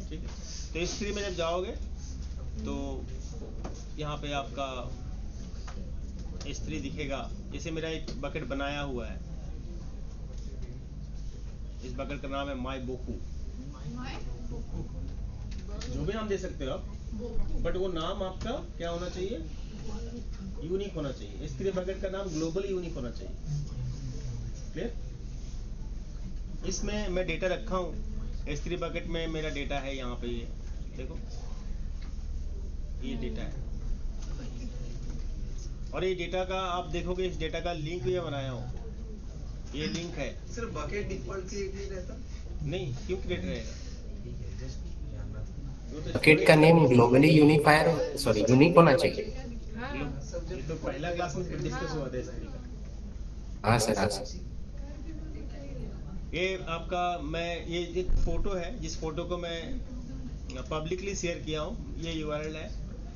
A: ठीक है, तो S3 में जब जाओगे तो यहाँ पे आपका S3 दिखेगा। जैसे मेरा एक बकेट बनाया हुआ है, इस बकेट का नाम है माई बोकू। जो भी नाम दे सकते हो आप, बट वो नाम आपका क्या होना चाहिए, यूनिक होना चाहिए। S3 बकेट का नाम ग्लोबली यूनिक होना चाहिए। क्लियर? इसमें मैं डेटा रखा हूँ, S3 बकेट में मेरा डेटा है, यहाँ पे ये देखो, ये डेटा है। और ये डेटा का आप देखोगे, इस डेटा का लिंक भी मैं बनाया हूँ, ये लिंक है।
J: सर बकेट डिफॉल्ट क्रिएट नहीं रहता?
A: नहीं, क्यों क्रिएट रहेगा?
D: बकेट का name globally unifier, sorry unique होना चाहिए।
A: ये तो पहला क्लास में डिस्कस हुआ था S3 का।
D: हाँ सर, हाँ सर।
A: ये आपका, मैं ये एक फोटो है, जिस फोटो को मैं पब्लिकली शेयर किया हूँ, ये URL है।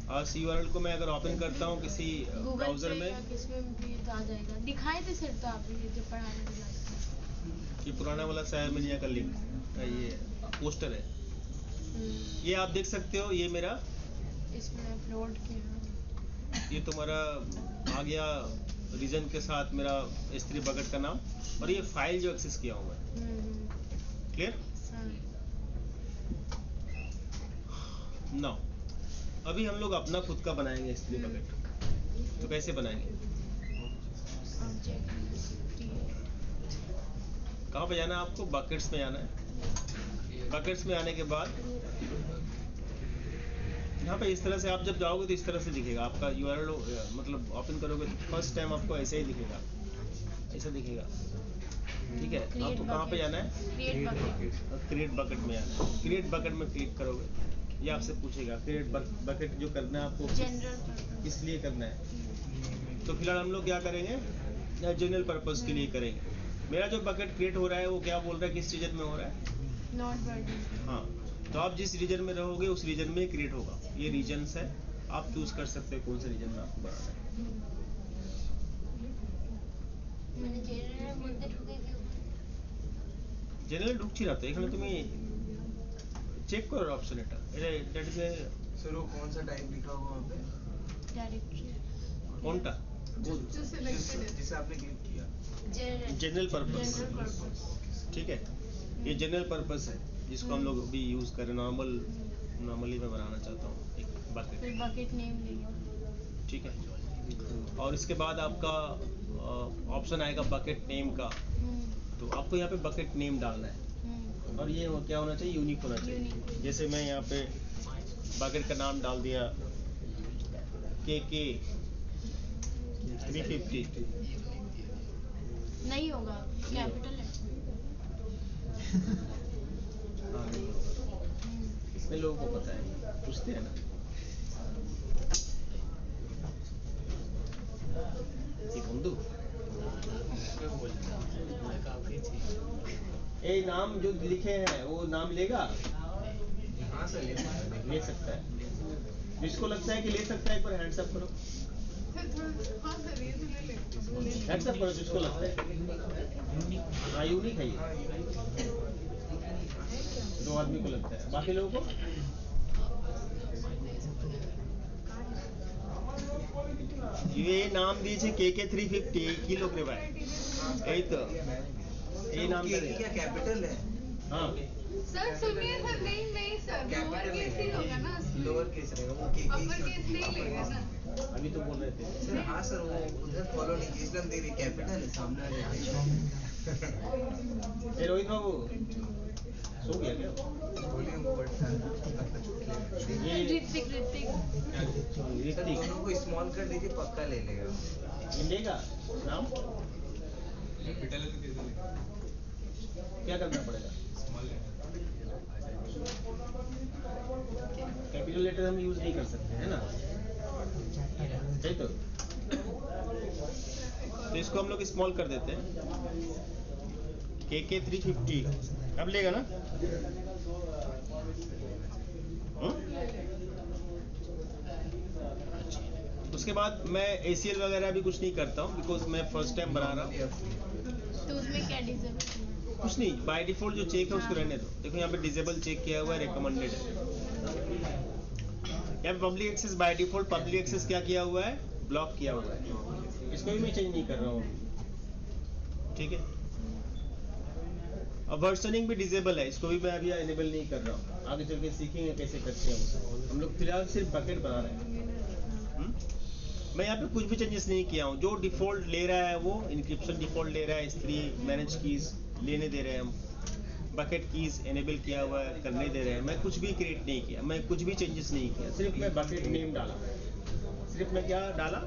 A: और इस URL को मैं अगर ओपन करता हूँ किसी ब्राउजर में,
F: किसमें भी आ जाएगा। दिखाए थे सर तो आप ये जो पढ़ाने के बाद,
A: ये पुराना वाला सायरमिनिया का लिंक, ये पोस्टर है, ये आप देख सकते हो। ये मेरा
F: इसमें अपलोड किया,
A: ये तुम्हारा आ गया रीजन के साथ मेरा S3 बकेट का नाम, और ये फाइल जो एक्सेस किया हुआ है। क्लियर? नाउ अभी हम लोग अपना खुद का बनाएंगे S3 बकेट। तो कैसे बनाएंगे? कहाँ पे जाना है आपको? बकेट्स में जाना है। बकेट्स में आने के बाद यहाँ पे इस तरह से आप जब जाओगे तो इस तरह से दिखेगा आपका URL, मतलब ओपन करोगे तो फर्स्ट टाइम आपको ऐसे ही दिखेगा, ऐसा दिखेगा। ठीक है, आपको कहाँ पे जाना है? क्रिएट बकेट में जाना है। क्रिएट बकेट में क्लिक करोगे, ये आपसे पूछेगा क्रिएट बकेट जो करना है आपको किस लिए करना है। तो फिलहाल हम लोग क्या करेंगे, जनरल पर्पस के लिए करेंगे। मेरा जो बकेट क्रिएट हो रहा है वो क्या बोल रहा है, किस रीजन में हो रहा है?
F: Not burden.
A: हाँ, तो आप जिस रीजन में रहोगे उस रीजन में क्रिएट होगा। ये रीजन्स है, आप चूज कर सकते हैं कौन से रीजन में आपको बनाना है। জেনারেল ঢুকছি না তো, এখানে তুমি চেক করো অপশন, এটা দ্যাট ইজ এ।
J: सर वो कौन सा टाइप लिखा हुआ वहाँ पे?
F: डायरेक्टरी
A: কোনটা?
J: जिसे आपने क्लिक किया।
A: General purpose. ठीक है, ये जनरल पर्पस है जिसको हम लोग भी यूज करें। नॉर्मली मैं बनाना चाहता हूँ एक बकेट।
F: फिर बकेट नेम लिया।
A: ठीक है, और इसके बाद आपका ऑप्शन आएगा बकेट नेम का। तो आपको यहाँ पे बकेट नेम डालना है, और ये क्या होना चाहिए, यूनिक होना चाहिए। जैसे मैं यहाँ पे बकेट का नाम डाल दिया KK 350।
F: नहीं होगा, कैपिटल है।
A: हाँ, नहीं होगा, इसमें लोगों को पता है, पूछते हैं ना। बंधु ये नाम जो लिखे हैं वो नाम लेगा?
J: हाँ सर
A: ले सकता है। जिसको लगता है कि ले सकता है, एक बार हैंड्स अप करो। हैंड्स अप करो जिसको लगता है। हाँ, यूनिक है ये, 2 आदमी को लगता है, बाकी लोगों को? ये नाम दीजिए KK 350 की लोग रे भाई, यही तो ये नाम
J: क्या कैपिटल है?
A: हाँ
C: सर सुनिए सर, नहीं सर, लोअर केस ही होगा ना,
J: लोअर केस रहेगा वो के
C: अपर केस नहीं लेगा ना।
A: अभी तो बोल रहे थे
J: सर। हाँ सर, वो उधर फॉलो नहीं किया, इसलिए हम देख रहे कैपिटल है सामने आ जाएगा।
A: रोहित बाबू सो गया क्या?
J: बोलिए
A: ये
F: ऋतिक
J: दोनों को स्मॉल कर दीजिए, पक्का ले लेगा।
A: ये लेगा नाम? क्या करना पड़ेगा? कैपिटल लेटर हम यूज नहीं कर सकते है ना, सही तो इसको हम लोग स्मॉल कर देते हैं। KK 350 अब लेगा ना? तो उसके बाद मैं ACL वगैरह भी कुछ नहीं करता हूँ, बिकॉज मैं फर्स्ट टाइम बना रहा हूँ।
F: तो उसमें क्या डिसेबल?
A: कुछ नहीं, बाय डिफॉल्ट जो चेक है उसको रहने दो। देखो यहाँ पे डिसेबल चेक किया हुआ है, रिकमेंडेड है। यहाँ पे public access by default public access क्या किया हुआ है, ब्लॉक किया हुआ है। इसको भी मैं चेंज नहीं कर रहा हूँ, ठीक है। और वर्जनिंग भी डिसेबल है, इसको भी मैं अभी इनेबल नहीं कर रहा हूँ। आगे चल के सीखेंगे कैसे करते हैं उसे। हम लोग फिलहाल सिर्फ बकेट बना रहे हैं। मैं यहाँ पे कुछ भी चेंजेस नहीं किया हूँ। जो डिफॉल्ट ले रहा है वो इंक्रिप्शन डिफॉल्ट ले रहा है, S3 मैनेज कीज लेने दे रहे हैं हम, बकेट कीज एनेबल किया हुआ है, करने दे रहे हैं। मैं कुछ भी क्रिएट नहीं किया, मैं कुछ भी चेंजेस नहीं किया, सिर्फ मैं बकेट नेम डाला। सिर्फ मैं क्या डाला,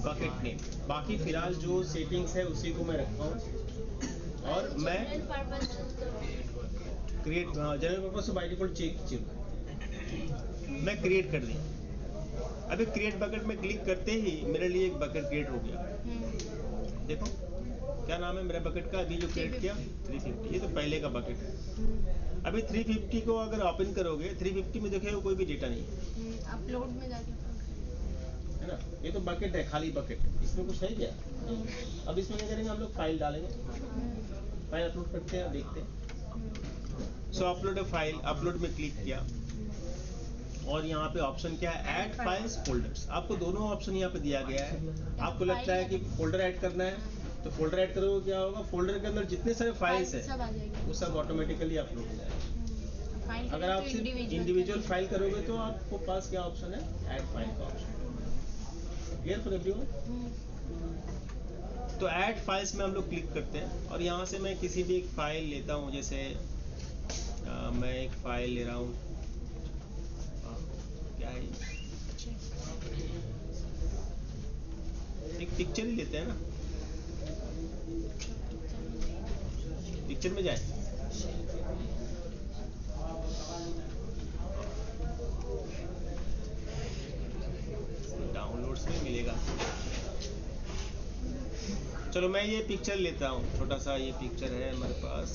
A: बकेट नेम। बाकी फिलहाल जो सेटिंग्स है उसी को मैं रखा हूँ। और मैं क्रिएट जनरल पर्पस से बाय डिफॉल्ट चेक मैं क्रिएट कर दिया। अभी क्रिएट बकेट में क्लिक करते ही मेरे लिए एक बकेट क्रिएट हो गया। देखो क्या नाम है मेरा बकेट का, अभी जो क्रिएट किया 350, ये तो पहले का बकेट है। अभी 350 को अगर ओपन करोगे, 350 में देखिए कोई भी डेटा नहीं है,
F: अपलोड में जाके
A: है ना। ये तो बकेट है, खाली बकेट, इसमें कुछ है क्या? अब इसमें क्या करेंगे, हम लोग फाइल डालेंगे, फाइल अपलोड करते हैं, देखते हैं। सो अपलोड ए फाइल, अपलोड में क्लिक किया और यहाँ पे ऑप्शन क्या है, ऐड फाइल्स फोल्डर्स। आपको दोनों ऑप्शन यहाँ पे दिया गया है। आपको लगता है कि फोल्डर ऐड करना है तो फोल्डर ऐड करोगे, क्या होगा, फोल्डर के अंदर जितने सारे फाइल्स हैं वो सब ऑटोमेटिकली अपलोड हो जाएगा। अगर आप सिर्फ इंडिविजुअल फाइल करोगे तो आपको पास क्या ऑप्शन है, ऐड फाइल का ऑप्शन। Clear for everyone? तो ऐड फाइल्स में हम लोग क्लिक करते हैं और यहाँ से मैं किसी भी एक फाइल लेता हूँ। जैसे मैं एक फाइल ले रहा हूँ, क्या है, एक पिक्चर ही लेते हैं ना, पिक्चर में जाए। डाउनलोड्स में मिलेगा। चलो मैं ये पिक्चर लेता हूँ, छोटा सा ये पिक्चर है हमारे पास।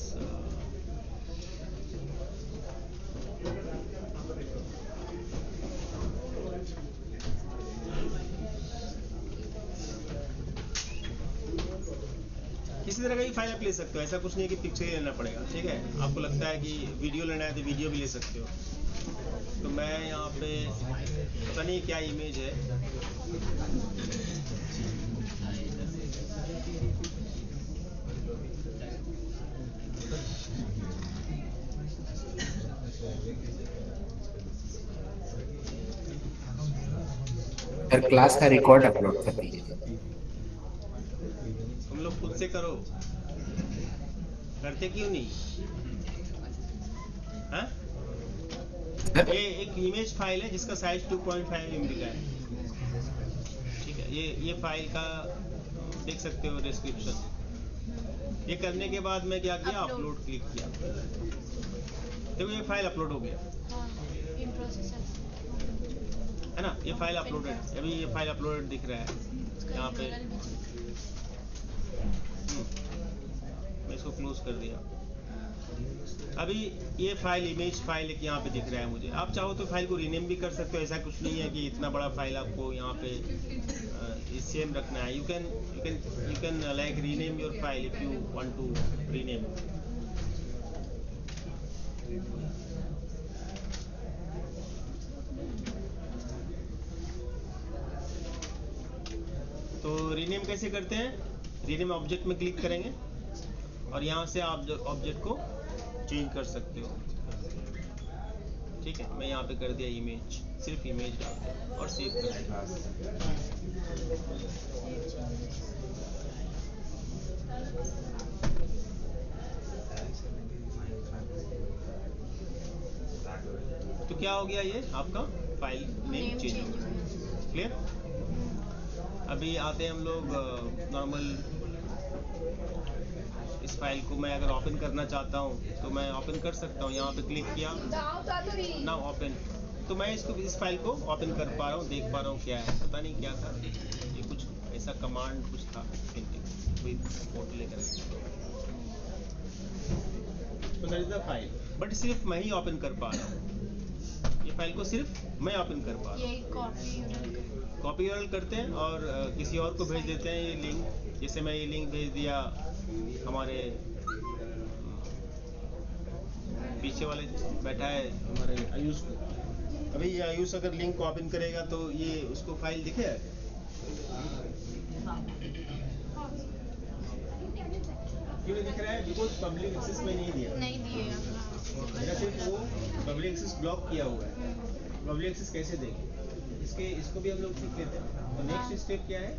A: किसी तरह का ही फाइल आप ले सकते हो, ऐसा कुछ नहीं है कि पिक्चर ही लेना पड़ेगा, ठीक है। आपको लगता है कि वीडियो लेना है तो वीडियो भी ले सकते हो। तो मैं यहाँ पे पता नहीं क्या इमेज है,
D: क्लास का रिकॉर्ड अपलोड कर दीजिए।
A: तुम लोग खुद से करो, करते क्यों नहीं? हाँ? ये एक इमेज फाइल है जिसका साइज 2.5 MB का है, ठीक है। ये फाइल का देख सकते हो डिस्क्रिप्शन। ये करने के बाद मैं क्या किया, अपलोड क्लिक किया, देखो ये फाइल अपलोड हो गया, है ना। ये फाइल अपलोडेड, अभी ये फाइल अपलोडेड दिख रहा है यहाँ पे। मैं इसको क्लोज कर दिया। अभी ये फाइल इमेज फाइल एक यहाँ पे दिख रहा है मुझे। आप चाहो तो फाइल को रीनेम भी कर सकते हो, ऐसा कुछ नहीं है कि इतना बड़ा फाइल आपको यहाँ पे सेम रखना है। You can like rename your file if you want to rename. तो रीनेम कैसे करते हैं, रीनेम ऑब्जेक्ट में क्लिक करेंगे और यहाँ से आप ऑब्जेक्ट को चेंज कर सकते हो, ठीक है। मैं यहाँ पे कर दिया इमेज, सिर्फ इमेज डाल दिया और सेव कर दिया। तो क्या हो गया, ये आपका फाइल नेम चेंज हो गया। क्लियर? अभी आते हैं हम लोग नॉर्मल इस फाइल को मैं अगर ओपन करना चाहता हूँ तो मैं ओपन कर सकता हूँ। यहाँ पे क्लिक किया ना ओपन, तो मैं इस फाइल को ओपन कर पा रहा हूँ, देख पा रहा हूँ क्या है। पता नहीं क्या था, ये कुछ ऐसा कमांड कुछ था, कोई फोटो लेकर। तो that is the file, but सिर्फ मैं ही ओपन कर पा रहा हूँ। ये फाइल को सिर्फ मैं ओपन कर पा रहा हूँ। कॉपी वाल करते हैं और किसी और को भेज देते हैं ये लिंक। जैसे मैं ये लिंक भेज दिया हमारे पीछे वाले बैठा है हमारे आयुष को। अभी ये आयुष अगर लिंक को ओपन करेगा तो ये उसको फाइल दिखेगा। क्यों नहीं दिख रहा है? बिकॉज पब्लिक एक्सेस में नहीं दिया।
F: नहीं दिए
A: मेरा सिर्फ वो पब्लिक एक्सेस ब्लॉक किया हुआ है। पब्लिक एक्सेस कैसे देंगे इसको भी हम लोग सीख लेते हैं। तो नेक्स्ट स्टेप क्या है?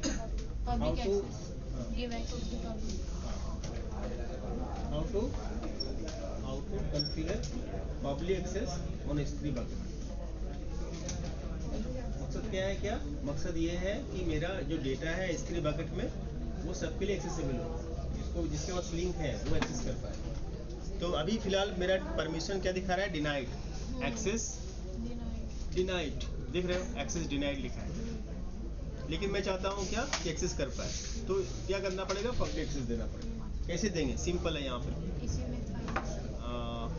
A: How to configure public access on S3 bucket. मकसद क्या है? मकसद ये है कि मेरा जो डेटा है S3 बकेट में वो सबके लिए एक्सेसिबल हो, जिसके पास लिंक है वो एक्सेस कर पाए। तो अभी फिलहाल मेरा परमिशन क्या दिखा रहा है? डिनाइड एक्सेस, डिनाइड दिख रहे हो? एक्सेस डिनाइड लिखा है। लेकिन मैं चाहता हूँ क्या कि एक्सेस कर पाए, तो क्या करना पड़ेगा? पब्लिक एक्सेस देना पड़ेगा। कैसे देंगे? सिंपल है। यहाँ पे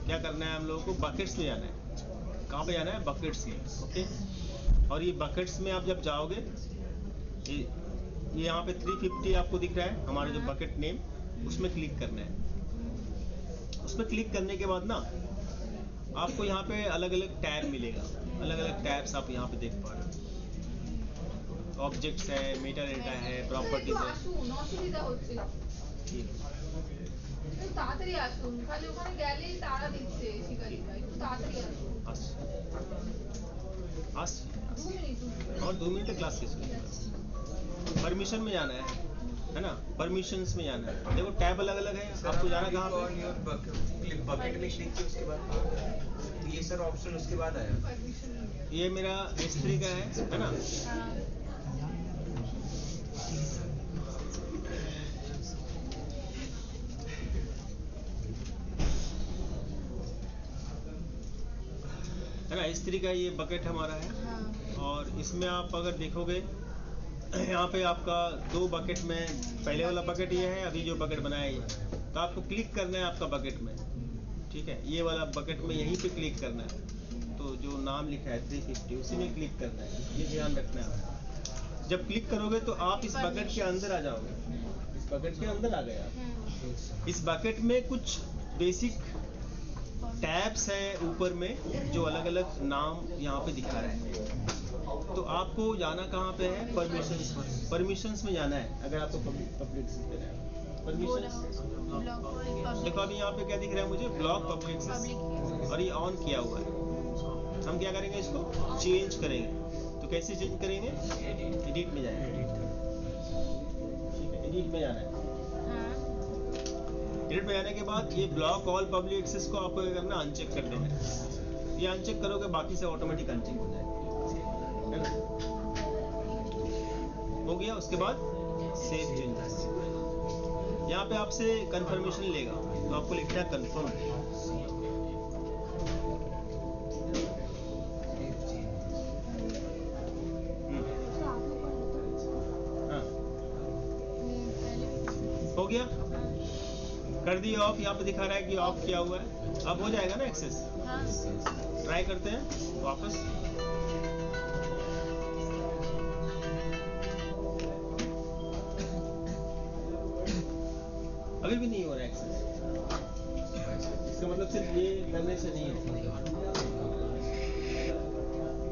A: क्या करना है हम लोगों को? बकेट्स में जाना है। कहाँ पे जाना है? बकेट्स में। ओके, और ये बकेट्स में आप जब जाओगे, ये यहाँ पे 350 आपको दिख रहा है हमारा जो बकेट नेम, उसमें क्लिक करना है। उसमें क्लिक करने के बाद ना आपको यहाँ पे अलग अलग टैब मिलेगा। अलग अलग टैब्स आप यहाँ पे देख पा रहे हो। ऑब्जेक्ट्स है, मेटा डेटा है, प्रॉपर्टीज है। और 2 मिनट क्लास के परमिशन में जाना है ना? परमिशंस में जाना है। देखो टैब अलग अलग है, आपको जाना कहाँ पे?
J: बकेट में क्लिक किया उसके बाद ये सर ऑप्शन उसके बाद आया।
A: ये मेरा S3 का है ना? है ना? S3 का ये बकेट हमारा है। और इसमें आप अगर देखोगे यहाँ पे आपका 2 बकेट में, पहले वाला बकेट ये है, अभी जो बकेट बनाया है, तो आपको क्लिक करना है आपका बकेट में। ठीक है, ये वाला बकेट में यहीं पे क्लिक करना है। तो जो नाम लिखा है 350 उसी में क्लिक करना है, ये ध्यान रखना है। जब क्लिक करोगे तो आप इस बकेट के अंदर आ जाओगे। इस बकेट के अंदर आ गए आप। इस बकेट में कुछ बेसिक टैब्स है ऊपर में जो अलग अलग नाम यहाँ पे दिखा रहा है। तो आपको जाना कहाँ पे है? परमिशंस। परमिशंस में जाना है अगर आपको पब्लिक एक्सेस देना है। परमिशंस देखो अभी यहाँ पे क्या दिख रहा है मुझे? ब्लॉक पब्लिक एक्सेस, और ये ऑन किया हुआ है। हम क्या करेंगे? इसको चेंज करेंगे। तो कैसे चेंज करेंगे? एडिट में जाएंगे। ठीक है, एडिट में जाना है। एडिट में जाने के बाद ये ब्लॉक ऑल पब्लिक एक्सेस को आपको करना अनचेक कर देना है। ये अनचेक करोगे बाकी से ऑटोमेटिक अनचेक हो जाएगा। है ना? हो गया। उसके बाद सेव चेंजेस। यहाँ पे आपसे कंफर्मेशन लेगा, तो आपको लिखना है कंफर्म। हाँ, हो गया। कर दिया ऑफ। यहाँ पे दिखा रहा है कि ऑफ किया हुआ है। अब हो जाएगा ना एक्सेस? ट्राई करते हैं वापस। अभी भी नहीं हो रहा एक्सेस। इसका मतलब सिर्फ ये करने से नहीं है।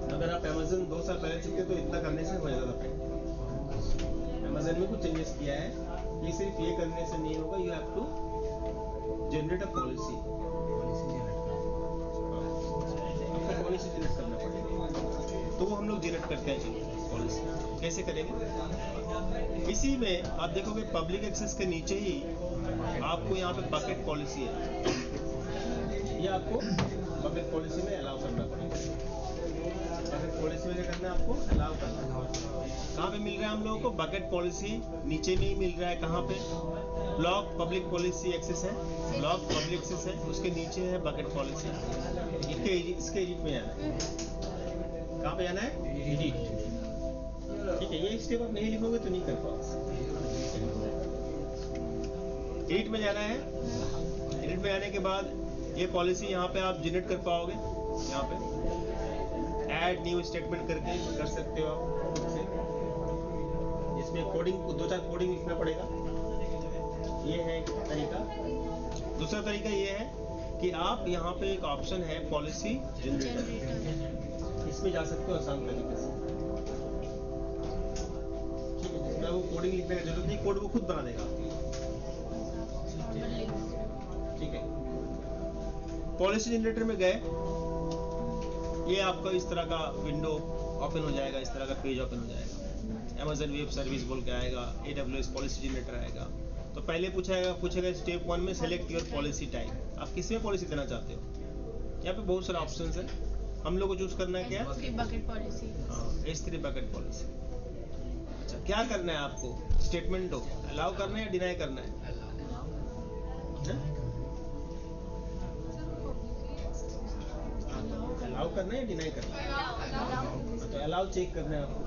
A: अगर आप Amazon 2 साल पहले चुके तो इतना करने से हो जाता था। Amazon में कुछ चेंजेस किया है, ये सिर्फ ये करने से नहीं होगा। You have to generate a policy. आपको पॉलिसी जनरेट करना पड़ेगा। तो वो हम लोग जनरेट करते हैं पॉलिसी। कैसे करेंगे? इसी में आप देखोगे पब्लिक एक्सेस के नीचे ही आपको यहाँ पे बकेट पॉलिसी है। ये आपको बकेट पॉलिसी में अलाउ करना पड़ेगा। बकेट पॉलिसी में क्या करना है? आपको अलाउ करना है। कहाँ पे मिल रहा है हम लोगों को? बकेट पॉलिसी नीचे में ही मिल रहा है। कहाँ पे? ब्लॉक पब्लिक पॉलिसी एक्सेस है, ब्लॉक पब्लिक एक्सेस है, उसके नीचे है बकेट पॉलिसी। इसके एडिट में जाना है। कहाँ पे जाना है? एडिट। ठीक है, ये स्टेप आप नहीं लिखोगे तो नहीं कर पाओगे। एडिट में जाना है। एडिट में जाने के बाद ये पॉलिसी यहाँ पे आप जनरेट कर पाओगे। यहाँ पे ऐड न्यू स्टेटमेंट करके कर सकते हो आप खुद से। इसमें कोडिंग, 2-4 कोडिंग लिखना पड़ेगा। ये है एक तरीका। दूसरा तरीका ये है कि आप यहाँ पे एक ऑप्शन है पॉलिसी जनरेटर, इसमें जा सकते हो आसान तरीके से। ठीक है, इसमें वो कोडिंग लिखने की जरूरत नहीं, कोड वो खुद बना देगा। ठीक है, पॉलिसी जनरेटर में गए, ये आपका इस तरह का विंडो ओपन हो जाएगा, इस तरह का पेज ओपन हो जाएगा। Amazon वेब सर्विस बोल के आएगा, AWS पॉलिसी जनरेटर आएगा। तो पहले पूछेगा स्टेप 1 में सेलेक्ट योर पॉलिसी टाइप, आप किस में पॉलिसी देना चाहते हो। यहाँ पे बहुत सारे ऑप्शंस हैं, हम लोग को चूज करना है क्या,
F: bucket policy.
A: S3 bucket policy. अच्छा, क्या करना है आपको, स्टेटमेंट हो अलाउ करना है या डिनाई करना है? अलाउ करना है या डिनाई करना है? तो अलाउ चेक करना है आपको।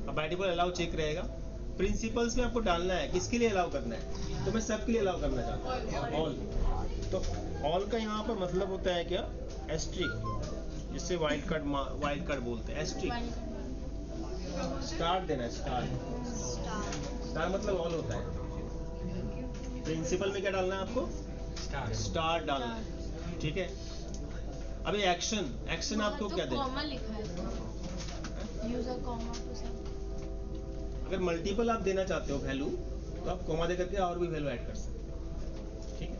A: अब बाय डिफॉल्ट अलाउ चेक रहेगा। प्रिंसिपल्स में आपको डालना है किसके लिए अलाउ करना है, तो मैं सबके लिए अलाउ करना चाहता हूँ, ऑल। तो ऑल का यहाँ पर मतलब होता है क्या, एस्ट्रिक, जिससे वाइल्ड कार्ड बोलते हैं, एस्ट्रिक। स्टार देना है, स्टार मतलब ऑल होता है। प्रिंसिपल में क्या डालना है आपको, स्टार डालना है। ठीक है, अभी एक्शन आपको क्या देना,
F: कॉमा लिखा है, यूजर कॉमा टू सब।
A: अगर मल्टीपल आप देना चाहते हो वैल्यू, तो आप कॉमा दे करके और भी वैल्यू ऐड कर सकते हो। ठीक है,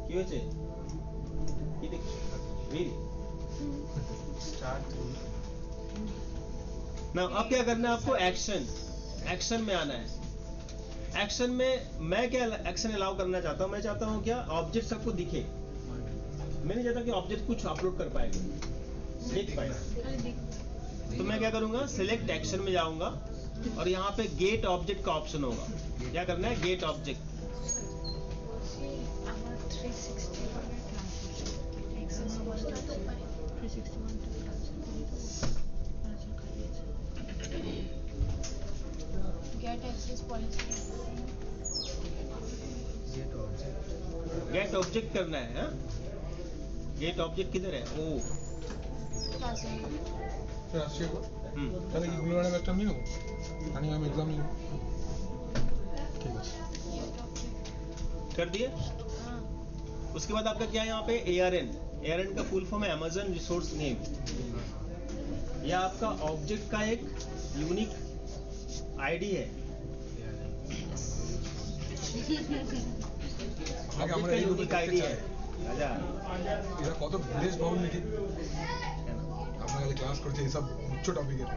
A: क्यों चाहिए ये देखिए ना। अब क्या करना है आपको, एक्शन में आना है। एक्शन में मैं क्या एक्शन अलाउ करना चाहता हूँ, मैं चाहता हूँ क्या, ऑब्जेक्ट सबको दिखे। मैं नहीं चाहता कि ऑब्जेक्ट कुछ अपलोड कर पाएगा, देख पाएगा। तो मैं क्या करूंगा, सिलेक्ट एक्शन में जाऊंगा और यहाँ पे गेट ऑब्जेक्ट का ऑप्शन होगा। क्या करना है, get object.
F: Get access policy,
A: get object करना है। हाँ, गेट ऑब्जेक्ट किधर है, ओ
L: তাহলে কি গুলো ম্যাডাম একটা নিয়ে নেবো, আমি এক্সাম নিব। ঠিক আছে,
A: कर दिए। उसके बाद आपका क्या है यहाँ पे, ARN का फुल फॉर्म है Amazon रिसोर्स नेम। यह आपका ऑब्जेक्ट का एक यूनिक आईडी है।
L: আমরা এই
A: यूनिक आईडी है। राजा
L: এরা কত ভিলেজ বাউল নাকি, আমরা খালি ক্লাস করছি এইসব উচ্চ টপিকের।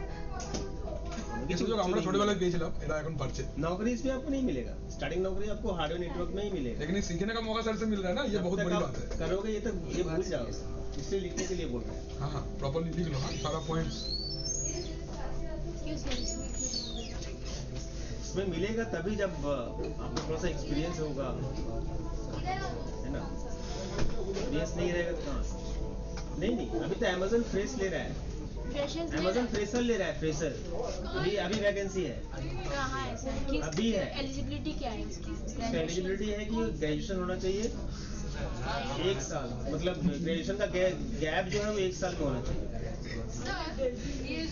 L: কিছু লোক আমরা ছোটবেলায় পেয়েছিলাম, এরা এখন পারছে।
A: नौकरी इसमें आपको नहीं मिलेगा, स्टार्टिंग नौकरी आपको हार्डवेयर नेटवर्क में ही मिलेगा।
L: लेकिन सीखने का मौका सर से मिल रहा है ना, ये बहुत बड़ी बात है।
A: करोगे ये तो ये भूल जाओ, इसलिए लिखने के लिए बोल रहे हैं।
L: हाँ हाँ, प्रॉपर्ली लिख लो। हाँ, सारा पॉइंट्स
A: इसमें मिलेगा तभी जब आपको थोड़ा सा एक्सपीरियंस होगा, है ना। एक्सपीरियंस नहीं रहेगा तो कहाँ से? नहीं, अभी तो Amazon फ्रेश ले रहा है, Amazon फ्रेशर ले रहा है, फ्रेशर। अभी वैकेंसी है, अभी है।
F: एलिजिबिलिटी क्या है इसकी?
A: एलिजिबिलिटी है कि ग्रेजुएशन होना चाहिए 1 साल, मतलब ग्रेजुएशन का गैप जो है वो 1 साल में होना चाहिए।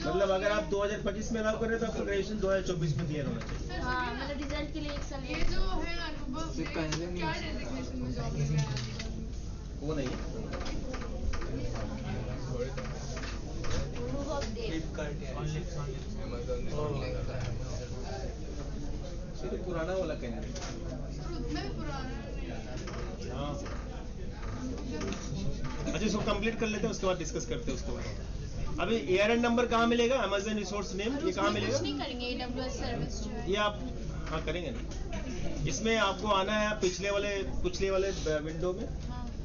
A: मतलब अगर आप 2025 में अलाउ कर रहे हैं तो आपका ग्रेजुएशन 2024 में क्लियर होना चाहिए।
F: हाँ, मतलब रिजल्ट के लिए 1 साल।
C: ये जो है अनुभव, ये क्या डेजिग्नेशन में जॉब मिल रहा है?
A: वो नहीं, तो पुराना वाला कैंडिडेट।
C: मैं पुराना
A: हाँ, अच्छा इसको कंप्लीट कर लेते हैं, उसके बाद डिस्कस करते हैं। उसके बाद अभी ARN नंबर कहाँ मिलेगा, Amazon रिसोर्स नेम, ये कहाँ मिलेगा?
F: कुछ नहीं करेंगे, AWS सर्विस जो है
A: ये आप हाँ करेंगे ना। इसमें आपको आना है पिछले वाले विंडो में,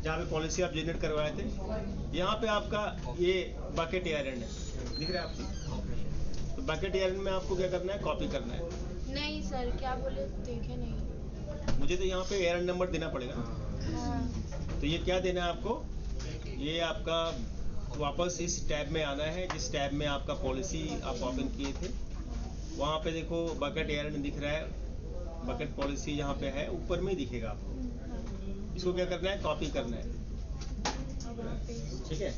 A: जहाँ पे पॉलिसी आप जनरेट करवाए थे। यहाँ पे आपका ये बकेट ARN है, दिख रहा है आपको। तो बकेट ARN में आपको क्या करना है, कॉपी करना है।
F: नहीं सर, क्या बोले देखे नहीं।
A: मुझे तो यहाँ पे ARN नंबर देना पड़ेगा।
F: हाँ।
A: तो ये क्या देना है आपको, ये आपका वापस इस टैब में आना है, जिस टैब में आपका पॉलिसी आप ओपन किए थे। वहाँ पे देखो बकेट ARN दिख रहा है, बकेट पॉलिसी यहाँ पे है, ऊपर में ही दिखेगा आपको। इसको क्या करना है, कॉपी करना है। ठीक है,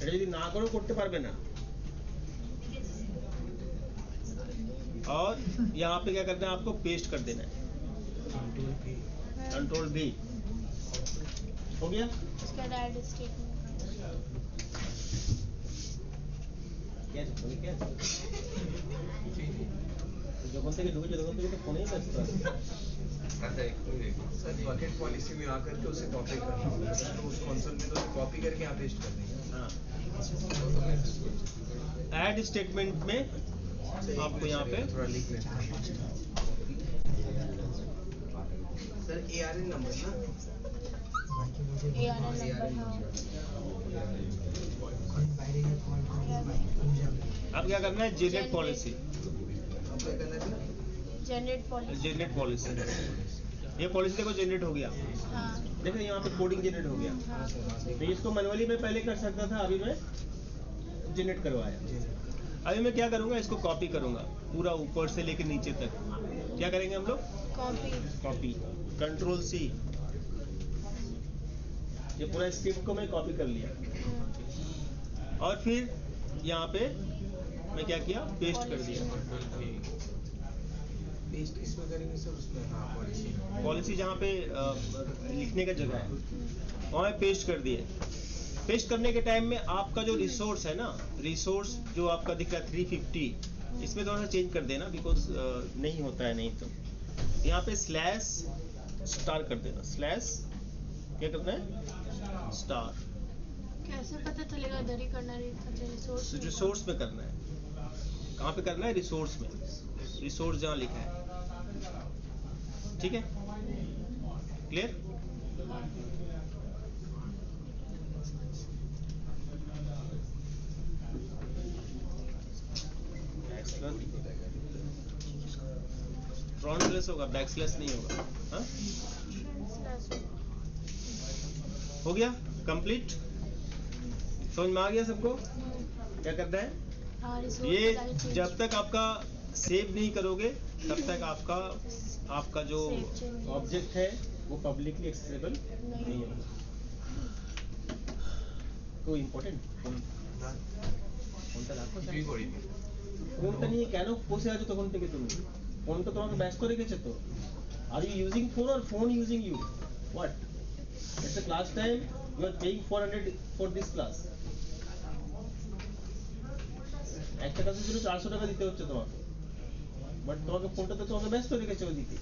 A: এটা যদি না করো করতে পারবে না। और यहाँ पे क्या करना है आपको, पेस्ट कर देना है, कंट्रोल भी हो गया।
F: उसका ऐड स्टेटमेंट
A: क्या যখন থেকে তো ফোনেই ব্যস্ত আছে।
J: सर बकेट पॉलिसी में आकर के उसे कॉपी करना होगा, तो उस कंसोल में तो उसे कॉपी करके यहाँ पेस्ट कर देंगे।
A: हाँ, ऐड स्टेटमेंट में आपको यहाँ पे
J: थोड़ा लिख लेते हैं सर, ARN नंबर ना,
F: ARN नंबर।
A: अब क्या करना है, जनरेट पॉलिसी, जनरेट पॉलिसी, ये पॉलिसी देखो जनरेट हो गया।
F: हाँ।
A: देखो यहाँ पे कोडिंग जनरेट हो गया।
F: हाँ।
A: तो इसको मैनुअली मैं पहले कर सकता था, अभी मैं जनरेट करवाया। अभी मैं क्या करूँगा, इसको कॉपी करूँगा पूरा ऊपर से लेकर नीचे तक। क्या करेंगे हम लोग, कॉपी, कंट्रोल C, ये पूरा स्क्रिप्ट को मैं कॉपी कर लिया और फिर यहाँ पे मैं क्या किया, पेस्ट कर दिया।
J: पेस्ट इसमें करेंगे सर, उसमें हाँ
A: पॉलिसी जहाँ पे लिखने का जगह है वहाँ पेस्ट कर दिए। पेस्ट करने के टाइम में आपका जो रिसोर्स है ना, रिसोर्स जो आपका दिख रहा है 350, इसमें थोड़ा सा चेंज कर देना, बिकॉज नहीं होता है नहीं तो। यहाँ पे /* कर देना, क्या करना है, स्टार।
F: कैसे पता चलेगा इधर ही करना है,
A: रिसोर्स में करना है। कहाँ पे करना है, रिसोर्स में, रिसोर्स जहाँ लिखा है, ठीक है, क्लियर। फ्रंट होगा, बैकस्लैश नहीं होगा। हाँ, हो गया कंप्लीट, समझ में आ गया सबको क्या करना है। ये जब तक आपका सेव नहीं करोगे तब तक आपका जो ऑब्जेक्ट है वो पब्लिकली एक्सेसिबल नहीं होगा। तो इम्पोर्टेंट ফোনটা নিয়ে কেন বসে আছো তখন থেকে তুমি? ফোন তো তোমাকে ব্যস্ত রেখেছে তো। Are you using phone or phone using you? What? It's a class time, you are paying 400 for this class. একটা ক্লাসের জন্য 400 টাকা দিতে হচ্ছে তোমাকে, বাট তোমাকে ফোনটা তো তোমাকে ব্যস্ত রেখেছে ওদিকে,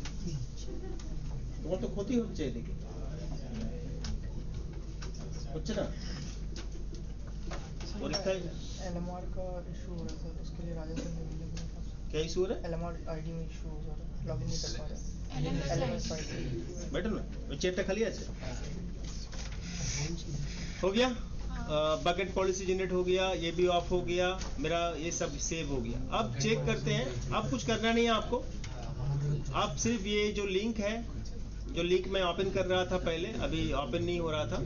A: তোমার তো ক্ষতি হচ্ছে এদিকে, হচ্ছে না? परीक्षा
M: LMR का इशू हो रहा था, उसके लिए राजा सर ने वीडियो बनाया था।
A: क्या इशू हो रहा है?
M: LMR आईडी में इशू हो रहा है, लॉगिन नहीं कर पा रहे। LMS आईडी
A: बैठो ना, वो चेयरটা खाली আছে। हो गया, बकेट पॉलिसी जनरेट हो गया, ये भी ऑफ हो गया, मेरा ये सब सेव हो गया। अब चेक करते हैं, अब कुछ करना नहीं है आपको, आप सिर्फ ये जो लिंक है, जो लिंक मैं ओपन कर रहा था पहले, अभी ओपन नहीं हो रहा था,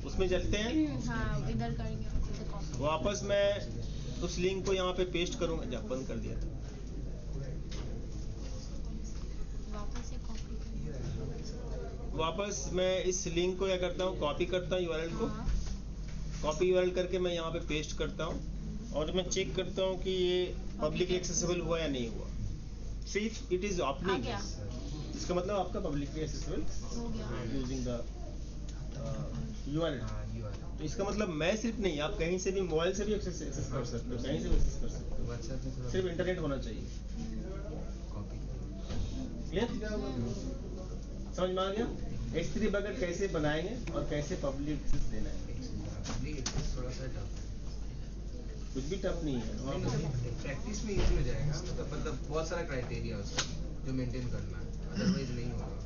A: उसमें चलते हैं।
F: हाँ, इधर करेंगे
A: वापस मैं उस लिंक को यहाँ पे पेस्ट करूंगा, जब बंद कर दिया था। वापस मैं इस लिंक को क्या करता हूँ, कॉपी करता हूँ URL को, कॉपी URL करके मैं यहाँ पे पेस्ट करता हूँ और मैं चेक करता हूँ कि ये पब्लिकली एक्सेसिबल हुआ या नहीं हुआ। सिर्फ इट इज ओपनिंग, इसका मतलब आपका publicly accessible using the URL। तो इसका मतलब मैं सिर्फ नहीं, आप कहीं से भी मोबाइल से भी एक्सेस कर सकते हो, कहीं से भी एक्सेस कर सकते हो, सिर्फ इंटरनेट होना चाहिए। क्लियर? समझ में आ गया S3 बकेट कैसे बनाएंगे और कैसे पब्लिक एक्सेस देना है?
J: थोड़ा सा टफ,
A: कुछ भी टफ नहीं है,
J: प्रैक्टिस में इजी हो जाएगा, मतलब बहुत सारा क्राइटेरिया उसका जो मेंटेन करना है, अदरवाइज नहीं होगा।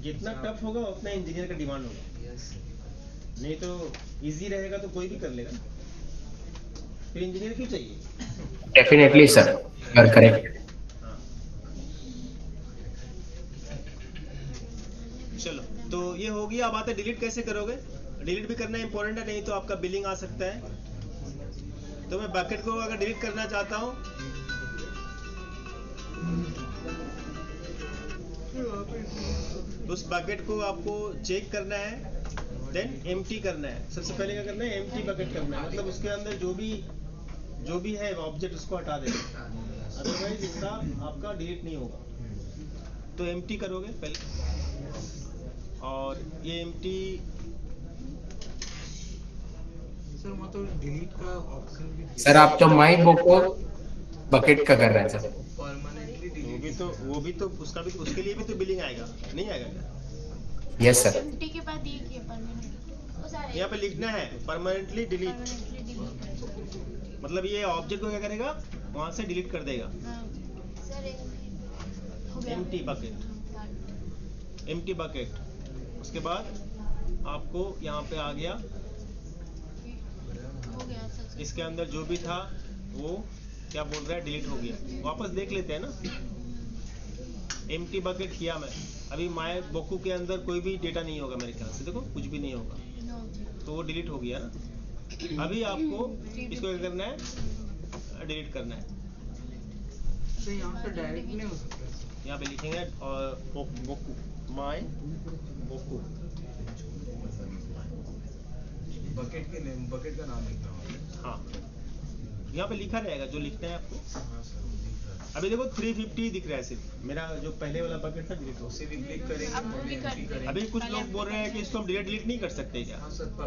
A: जितना टफ होगा उतना इंजीनियर का डिमांड होगा। नहीं तो इजी रहेगा तो कोई भी कर लेगा, फिर इंजीनियर क्यों चाहिए?
D: Definitely sir, you are correct.
A: चलो, तो ये हो गया। अब आते डिलीट कैसे करोगे? डिलीट भी करना इंपॉर्टेंट है, नहीं तो आपका बिलिंग आ सकता है। तो मैं बकेट को अगर डिलीट करना चाहता हूँ तो उस बकेट को आपको चेक करना है देन एम्प्टी करना है। सबसे पहले क्या करना है, एम्प्टी बकेट करना है, मतलब उसके अंदर जो भी है ऑब्जेक्ट उसको हटा देना, अदरवाइज इसका आपका डिलीट नहीं होगा। तो एम्प्टी करोगे पहले, और ये एम्प्टी
B: सर वहाँ तो डिलीट का ऑप्शन भी
D: सर आप तो माई बोको बकेट का कर रहे हैं सर।
J: परमानेंटली
A: वो भी तो उसका भी, उसके लिए भी तो बिलिंग आएगा, नहीं आएगा क्या?
D: Yes sir.
F: एम्प्टी के बाद ये किया परमानेंट,
A: यहाँ पे लिखना है परमानेंटली डिलीट,
F: परमानेंटली डिलीट।
A: मतलब ये ऑब्जेक्ट को क्या करेगा, वहां से डिलीट कर देगा। Empty bucket, empty bucket. उसके बाद आपको यहाँ पे आ गया,
F: हो गया सर।
A: इसके अंदर जो भी था वो क्या बोल रहा है, डिलीट हो गया। वापस देख लेते हैं ना, एम्प्टी बकेट किया मैं, अभी माय बोकू के अंदर कोई भी डेटा नहीं होगा मेरे ख्याल से, देखो कुछ भी नहीं होगा, तो वो डिलीट हो गया ना। अभी आपको इसको क्या करना है, डिलीट करना है।
B: तो यहाँ पे डायरेक्ट नहीं हो सकता।
A: यहाँ पे लिखेंगे और बोकू, माय बोकू,
J: बकेट के नेम, बकेट का नाम लिखना होगा।
A: हाँ यहाँ पे लिखा रहेगा जो लिखना है आपको। अभी देखो 350 दिख रहा है सिर्फ, मेरा जो पहले वाला बकेट था डिलीट हो,
J: उसे भी क्लिक करेंगे।
A: अभी कुछ लोग बोल रहे हैं कि इसको हम डिलीट नहीं कर सकते क्या?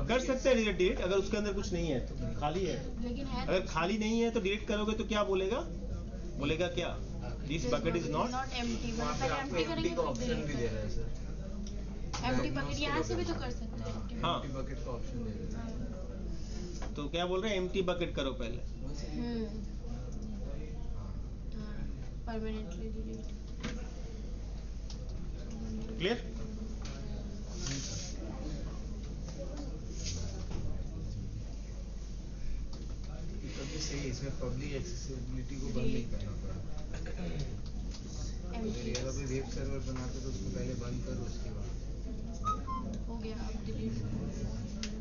A: कर सकते हैं डिलीट, अगर उसके अंदर कुछ नहीं है तो, खाली है।
F: लेकिन है
A: अगर खाली नहीं है तो डिलीट करोगे तो क्या बोलेगा, बोलेगा क्या, this bucket is not
F: empty.
J: वहाँ पे आपको एम्प्टी का ऑप्शन भी दे रहा है सर।
F: एम्प्टी बकेट यहाँ से भी तो कर सकते हैं।
A: हाँ
J: एम्प्टी बकेट का ऑप्शन दे रहा है।
A: तो क्या बोल रहे हैं, एम्प्टी बकेट करो पहले।
F: Permanently delete.
A: क्लियर?
J: तभी सही, इसमें पब्लिक एक्सेसिबिलिटी को बंद नहीं करना पड़ा। अगर अभी वेब सर्वर बनाते तो उसको पहले बंद करो, उसके बाद
F: हो गया। अब डिलीट,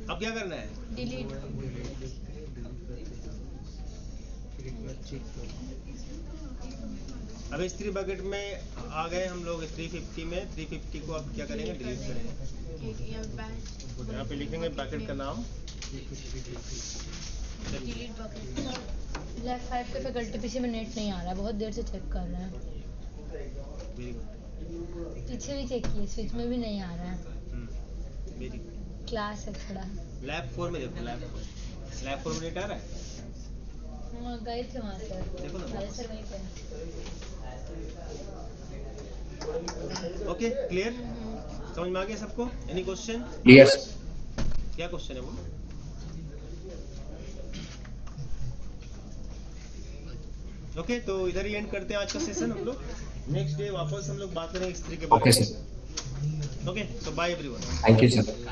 A: अब क्या करना है,
F: डिलीट।
A: अब इस 3 बकेट में आ गए हम लोग 350 में। 350 को अब क्या करेंगे, डिलीट करेंगे। यहाँ पे लिखेंगे बकेट का नाम,
F: डिलीट बकेट।
N: ब्लैक 5 के फैकल्टी पीसी में नेट नहीं आ रहा है, बहुत देर से चेक कर रहे हैं। पीछे भी चेक किए, स्विच में भी नहीं आ रहा है। क्लास है थोड़ा।
A: लैब 4 में देखो, लैब 4 में नेट आ रहा है।
N: गए थे वहाँ सर,
A: देखो ना,
N: हमारे सर वहीं पे।
A: ओके क्लियर, समझ में आ गया सबको? Any question?
D: यस।
A: क्या क्वेश्चन है वो? ओके तो इधर ही एंड करते हैं आज का सेशन हम लोग। नेक्स्ट डे वापस हम लोग बात करेंगे इस तरीके के बारे में। Okay so bye everyone.
D: Thank you sir.